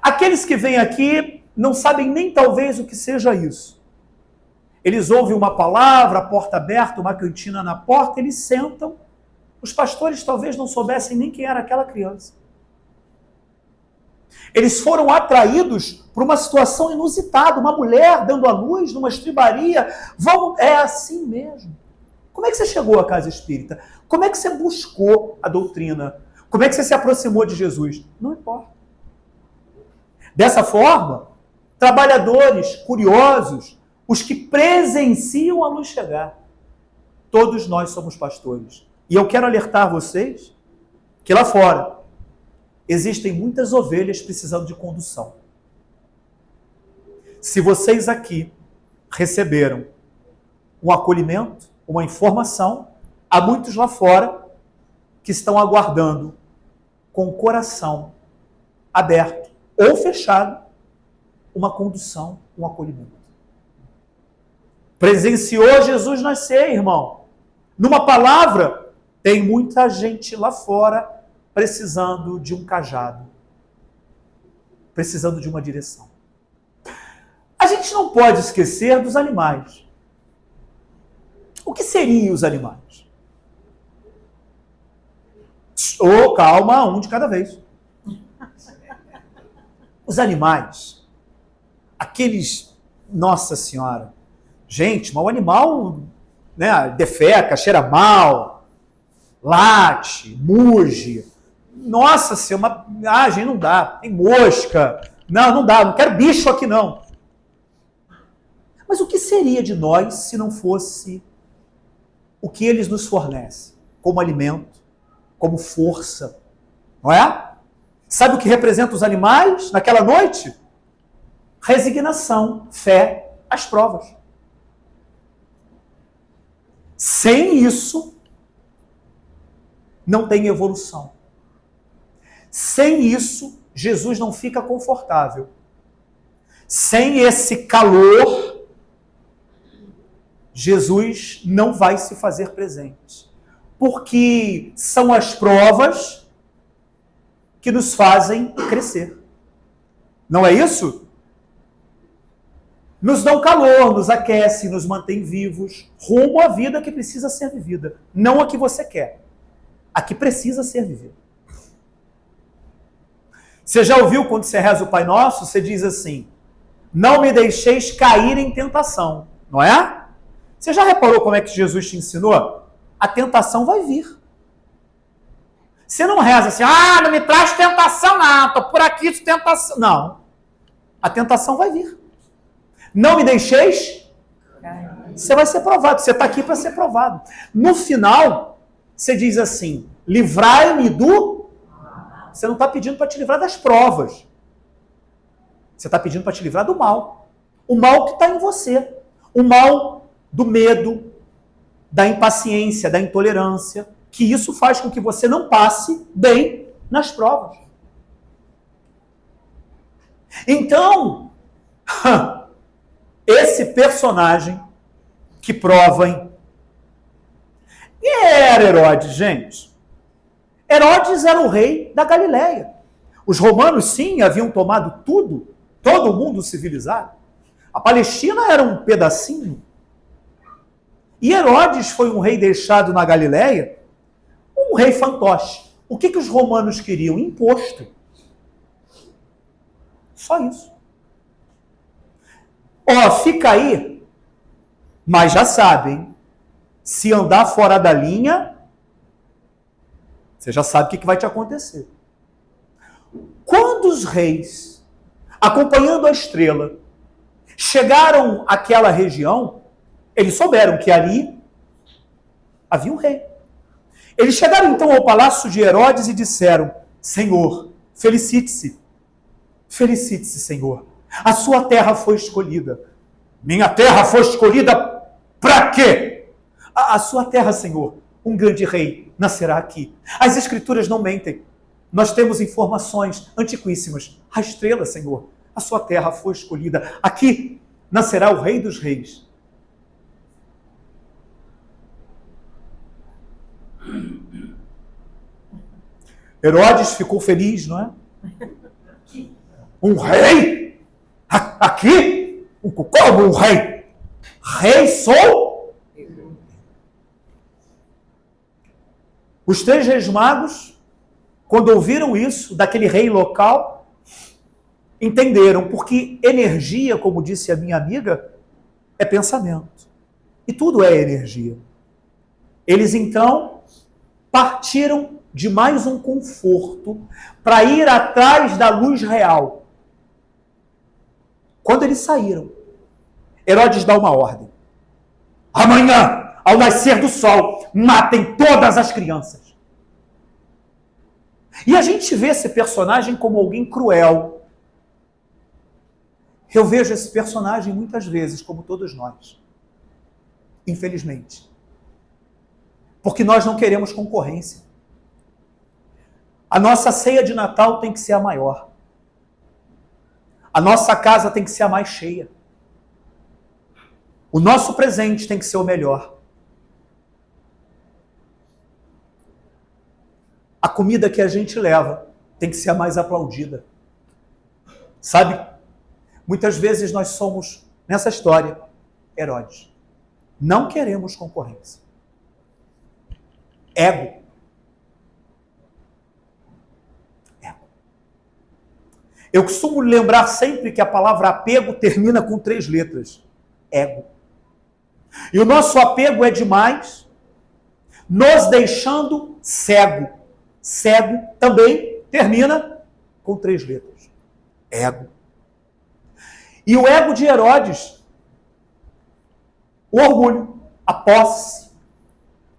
Aqueles que vêm aqui não sabem nem talvez o que seja isso. Eles ouvem uma palavra, a porta aberta, uma cantina na porta, eles sentam. Os pastores talvez não soubessem nem quem era aquela criança. Eles foram atraídos por uma situação inusitada, uma mulher dando à luz numa estribaria. É assim mesmo. Como é que você chegou à casa espírita? Como é que você buscou a doutrina? Como é que você se aproximou de Jesus? Não importa. Dessa forma, trabalhadores, curiosos, os que presenciam a luz chegar, todos nós somos pastores. E eu quero alertar vocês que lá fora existem muitas ovelhas precisando de condução. Se vocês aqui receberam um acolhimento, uma informação, há muitos lá fora que estão aguardando com o coração aberto ou fechado uma condução, um acolhimento. Presenciou Jesus nascer, irmão. Numa palavra, tem muita gente lá fora precisando de um cajado, precisando de uma direção. A gente não pode esquecer dos animais. O que seriam os animais? Oh, calma, um de cada vez. Os animais, aqueles, nossa senhora, gente, mas o animal, né, defeca, cheira mal, late, muge. Nossa senhora, gente, não dá, tem mosca. Não dá, não quero bicho aqui não. Mas o que seria de nós se não fosse o que eles nos fornecem? como alimento, como força, não é? Sabe o que representa os animais naquela noite? Resignação, fé, as provas. Sem isso, não tem evolução. Sem isso, Jesus não fica confortável. Sem esse calor, Jesus não vai se fazer presente. Porque são as provas que nos fazem crescer. Não é isso? Nos dão calor, nos aquecem, nos mantém vivos, rumo à vida que precisa ser vivida. Não a que você quer, a que precisa ser vivida. Você já ouviu quando você reza o Pai Nosso, você diz assim, não me deixeis cair em tentação, não é? Você já reparou como é que Jesus te ensinou? A tentação vai vir. Você não reza assim, não me traz tentação não, estou por aqui de tentação. Não, a tentação vai vir. Não me deixeis, você vai ser provado, você está aqui para ser provado. No final, você diz assim, livrai-me do... Você não está pedindo para te livrar das provas. Você está pedindo para te livrar do mal. O mal que está em você. O mal do medo, da impaciência, da intolerância, que isso faz com que você não passe bem nas provas. Então, esse personagem que prova, hein? E era Herodes, gente? Herodes era o rei da Galileia. Os romanos, sim, haviam tomado tudo, todo o mundo civilizado. A Palestina era um pedacinho. E Herodes foi um rei deixado na Galileia, um rei fantoche. O que os romanos queriam? Imposto. Só isso. Fica aí, mas já sabem, se andar fora da linha, você já sabe o que vai te acontecer. Quando os reis, acompanhando a estrela, chegaram àquela região, eles souberam que ali havia um rei. Eles chegaram então ao palácio de Herodes e disseram, Senhor, felicite-se. Felicite-se, Senhor. A sua terra foi escolhida. Minha terra foi escolhida para quê? A sua terra, Senhor, um grande rei nascerá aqui. As escrituras não mentem. Nós temos informações antiquíssimas. A estrela, Senhor, a sua terra foi escolhida. Aqui nascerá o rei dos reis. Herodes ficou feliz, não é? Um rei? Aqui? Como um rei? Rei sou? Os 3 reis magos, quando ouviram isso, daquele rei local, entenderam, porque energia, como disse a minha amiga, é pensamento. E tudo é energia. Eles então partiram de mais um conforto para ir atrás da luz real. Quando eles saíram, Herodes dá uma ordem. Amanhã, ao nascer do sol, matem todas as crianças. E a gente vê esse personagem como alguém cruel. Eu vejo esse personagem muitas vezes, como todos nós. Infelizmente. Porque nós não queremos concorrência. A nossa ceia de Natal tem que ser a maior. A nossa casa tem que ser a mais cheia. O nosso presente tem que ser o melhor. A comida que a gente leva tem que ser a mais aplaudida. Sabe? Muitas vezes nós somos, nessa história, Herodes. Não queremos concorrência. Ego. Eu costumo lembrar sempre que a palavra apego termina com 3 letras. Ego. E o nosso apego é demais, nos deixando cego. Cego também termina com 3 letras. Ego. E o ego de Herodes, o orgulho, a posse,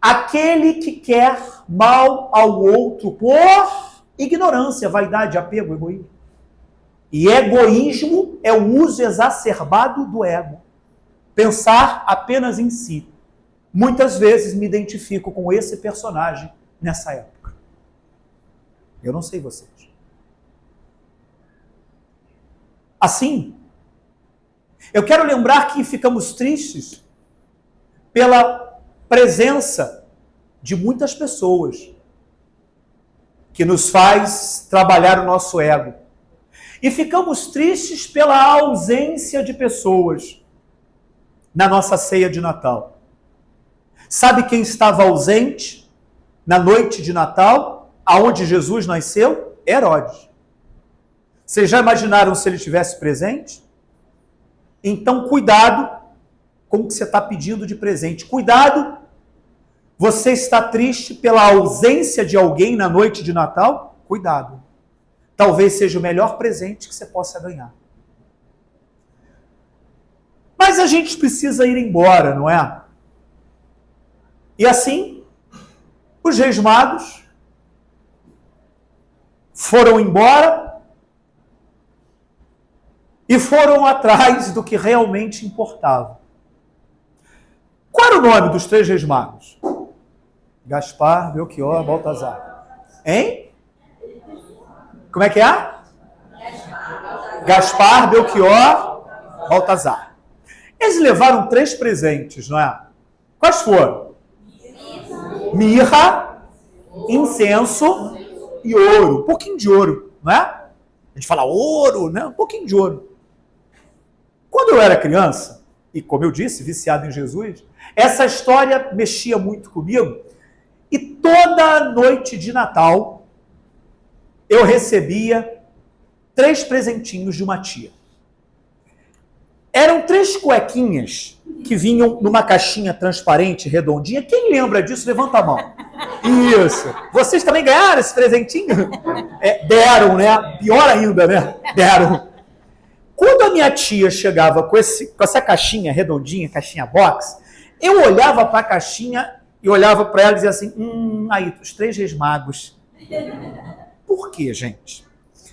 aquele que quer mal ao outro por ignorância, vaidade, apego, egoísmo. E egoísmo é o uso exacerbado do ego. Pensar apenas em si. Muitas vezes me identifico com esse personagem nessa época. Eu não sei vocês. Assim, eu quero lembrar que ficamos tristes pela presença de muitas pessoas que nos faz trabalhar o nosso ego. E ficamos tristes pela ausência de pessoas na nossa ceia de Natal. Sabe quem estava ausente na noite de Natal, aonde Jesus nasceu? Herodes. Vocês já imaginaram se ele estivesse presente? Então, cuidado com o que você está pedindo de presente. Cuidado, você está triste pela ausência de alguém na noite de Natal? Cuidado. Talvez seja o melhor presente que você possa ganhar. Mas a gente precisa ir embora, não é? E assim, os Reis Magos foram embora e foram atrás do que realmente importava. Qual era o nome dos 3 Reis Magos? Gaspar, Belchior, Baltazar. Hein? Como é que é? Gaspar, Belchior, Baltazar. Eles levaram 3 presentes, não é? Quais foram? Mirra, incenso e ouro. Um pouquinho de ouro, não é? A gente fala ouro, né? Um pouquinho de ouro. Quando eu era criança, e como eu disse, viciado em Jesus, essa história mexia muito comigo. E toda noite de Natal, eu recebia 3 presentinhos de uma tia. Eram 3 cuequinhas que vinham numa caixinha transparente, redondinha. Quem lembra disso, levanta a mão. Isso. Vocês também ganharam esse presentinho? Deram, né? Pior ainda, né? Deram. Quando a minha tia chegava com essa caixinha redondinha, caixinha box, eu olhava para a caixinha e olhava para ela e dizia assim, aí, os 3 Reis Magos. Por quê, gente?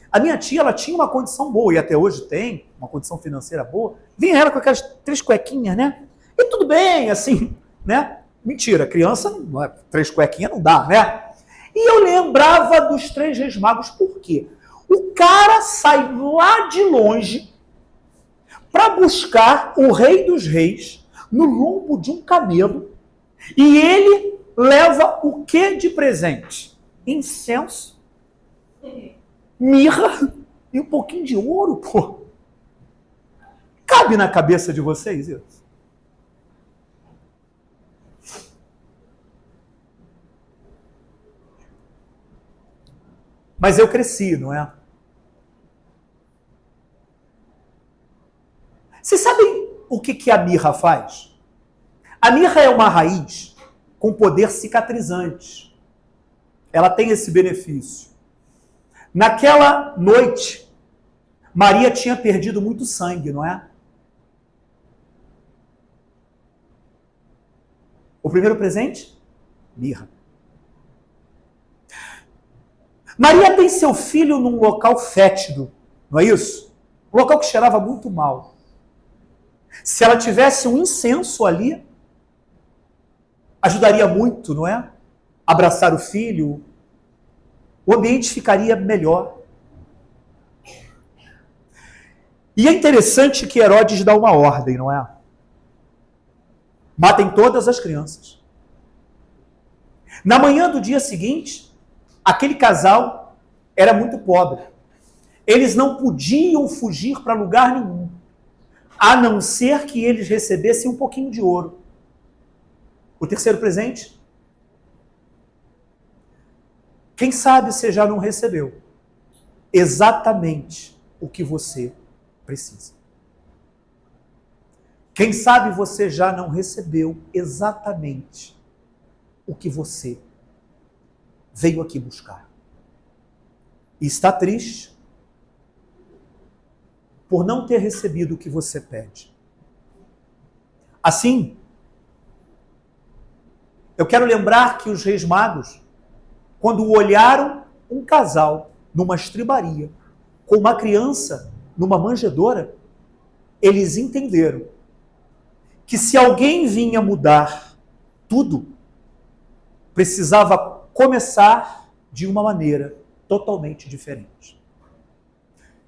A minha tia, ela tinha uma condição boa, e até hoje tem, uma condição financeira boa. Vinha ela com aquelas 3 cuequinhas, né? E tudo bem, assim, né? Mentira, criança, 3 cuequinhas não dá, né? E eu lembrava dos 3 Reis Magos, por quê? O cara sai lá de longe para buscar o Rei dos Reis no lombo de um camelo, e ele leva o que de presente? Incenso, mirra e um pouquinho de ouro, pô. Cabe na cabeça de vocês isso? Mas eu cresci, não é? Vocês sabem o que a mirra faz? A mirra é uma raiz com poder cicatrizante. Ela tem esse benefício. Naquela noite, Maria tinha perdido muito sangue, não é? O primeiro presente? Mirra. Maria tem seu filho num local fétido, não é isso? Um local que cheirava muito mal. Se ela tivesse um incenso ali, ajudaria muito, não é? Abraçar o filho, o ambiente ficaria melhor. E é interessante que Herodes dá uma ordem, não é? Matem todas as crianças. Na manhã do dia seguinte, aquele casal era muito pobre. Eles não podiam fugir para lugar nenhum, a não ser que eles recebessem um pouquinho de ouro. O terceiro presente? Quem sabe você já não recebeu exatamente o que você precisa. Quem sabe você já não recebeu exatamente o que você veio aqui buscar. E está triste por não ter recebido o que você pede. Assim, Eu quero lembrar que os reis magos, quando olharam um casal numa estribaria, com uma criança numa manjedoura, eles entenderam que se alguém vinha mudar tudo, precisava começar de uma maneira totalmente diferente.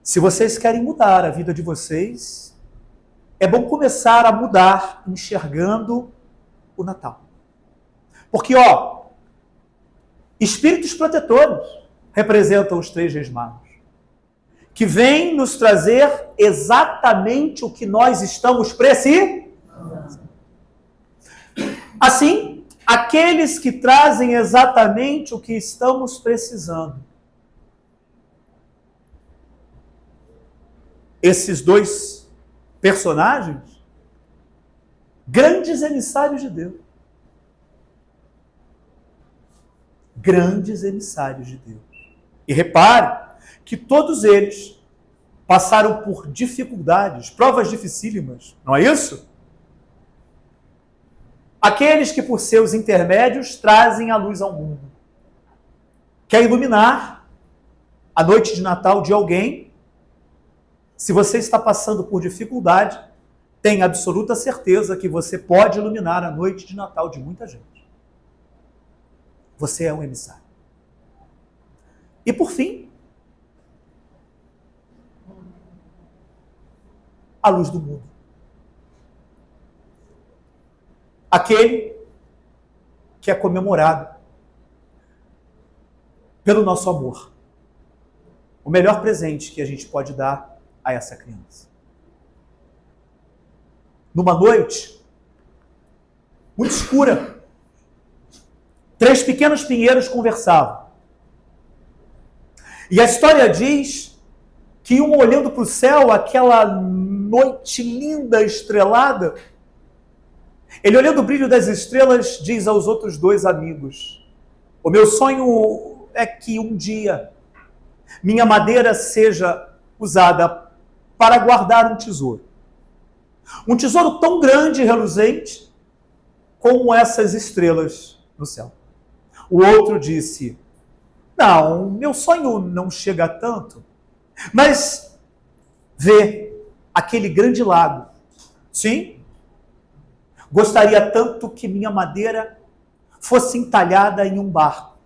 Se vocês querem mudar a vida de vocês, é bom começar a mudar enxergando o Natal. Porque, espíritos protetores representam os 3 reis magos, que vêm nos trazer exatamente o que nós estamos precisando. Assim, aqueles que trazem exatamente o que estamos precisando. Esses 2 personagens, grandes emissários de Deus. Grandes emissários de Deus. E repare que todos eles passaram por dificuldades, provas dificílimas, não é isso? Aqueles que por seus intermédios trazem a luz ao mundo. Quer iluminar a noite de Natal de alguém? Se você está passando por dificuldade, tenha absoluta certeza que você pode iluminar a noite de Natal de muita gente. Você é um emissário. E por fim, a luz do mundo. Aquele que é comemorado pelo nosso amor. O melhor presente que a gente pode dar a essa criança. Numa noite muito escura, 3 pequenos pinheiros conversavam. E a história diz que um olhando para o céu, aquela noite linda, estrelada, ele olhando o brilho das estrelas, diz aos outros 2 amigos: o meu sonho é que um dia minha madeira seja usada para guardar um tesouro. Um tesouro tão grande e reluzente como essas estrelas no céu. O outro disse: não, meu sonho não chega a tanto, mas ver aquele grande lago, sim, gostaria tanto que minha madeira fosse entalhada em um barco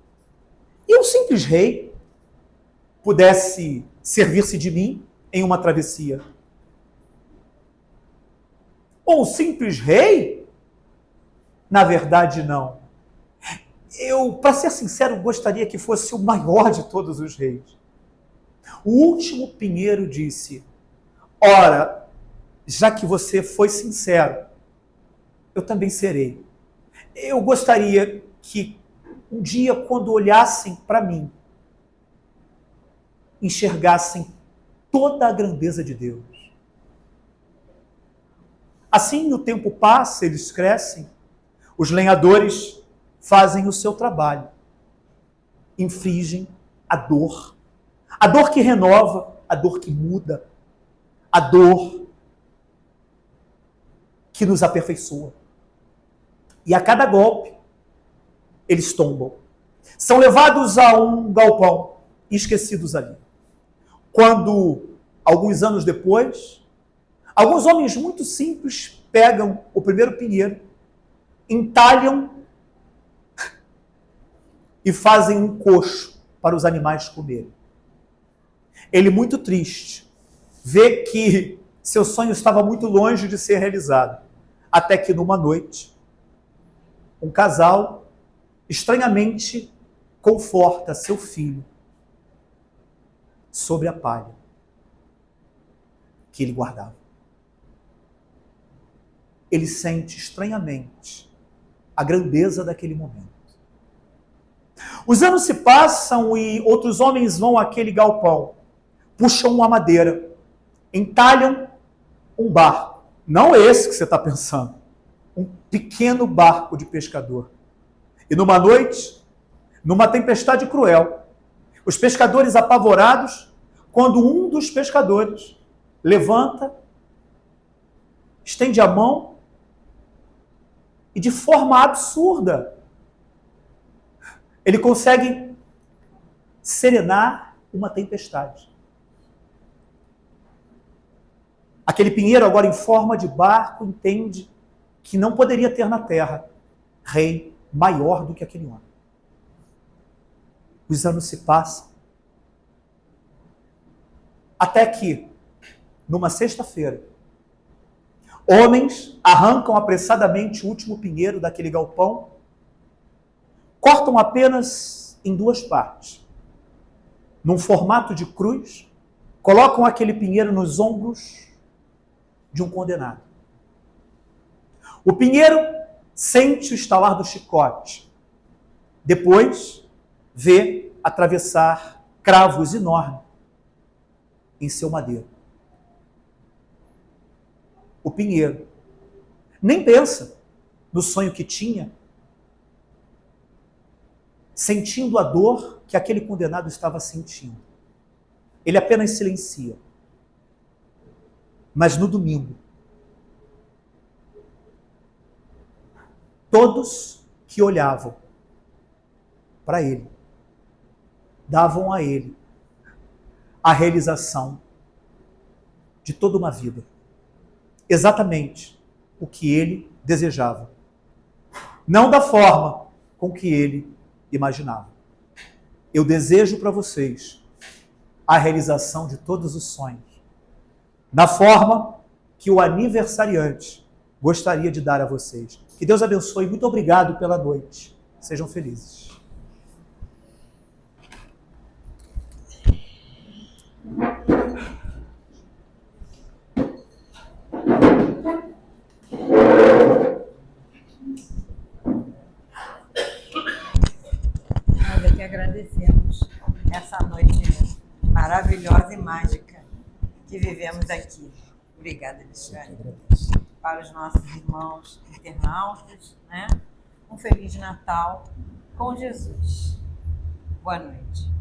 e um simples rei pudesse servir-se de mim em uma travessia. Um simples rei? Na verdade, não. Eu, para ser sincero, gostaria que fosse o maior de todos os reis. O último pinheiro disse: ora, já que você foi sincero, eu também serei. Eu gostaria que um dia, quando olhassem para mim, enxergassem toda a grandeza de Deus. Assim, o tempo passa, eles crescem, os lenhadores fazem o seu trabalho, infligem a dor que renova, a dor que muda, a dor que nos aperfeiçoa. E a cada golpe, eles tombam. São levados a um galpão e esquecidos ali. Quando, alguns anos depois, alguns homens muito simples pegam o primeiro pinheiro, entalham e fazem um coxo para os animais comerem. Ele, muito triste, vê que seu sonho estava muito longe de ser realizado, até que numa noite, um casal estranhamente conforta seu filho sobre a palha que ele guardava. Ele sente estranhamente a grandeza daquele momento. Os anos se passam e outros homens vão àquele galpão, puxam uma madeira, entalham um barco. Não esse que você está pensando. Um pequeno barco de pescador. E numa noite, numa tempestade cruel, os pescadores apavorados, quando um dos pescadores levanta, estende a mão e de forma absurda Ele consegue serenar uma tempestade. Aquele pinheiro, agora em forma de barco, entende que não poderia ter na terra rei maior do que aquele homem. Os anos se passam, até que, numa sexta-feira, homens arrancam apressadamente o último pinheiro daquele galpão, cortam apenas em duas partes, num formato de cruz, colocam aquele pinheiro nos ombros de um condenado. O pinheiro sente o estalar do chicote, depois vê atravessar cravos enormes em seu madeiro. O pinheiro nem pensa no sonho que tinha, sentindo a dor que aquele condenado estava sentindo. Ele apenas silencia. Mas no domingo, todos que olhavam para ele, davam a ele a realização de toda uma vida. Exatamente o que ele desejava. Não da forma com que ele imaginava. Eu desejo para vocês a realização de todos os sonhos, na forma que o aniversariante gostaria de dar a vocês. Que Deus abençoe. Muito obrigado pela noite. Sejam felizes. Nós aqui agradecemos essa noite maravilhosa e mágica que vivemos aqui. Obrigada, Alexandre. Para os nossos irmãos internautas, né? Um Feliz Natal com Jesus. Boa noite.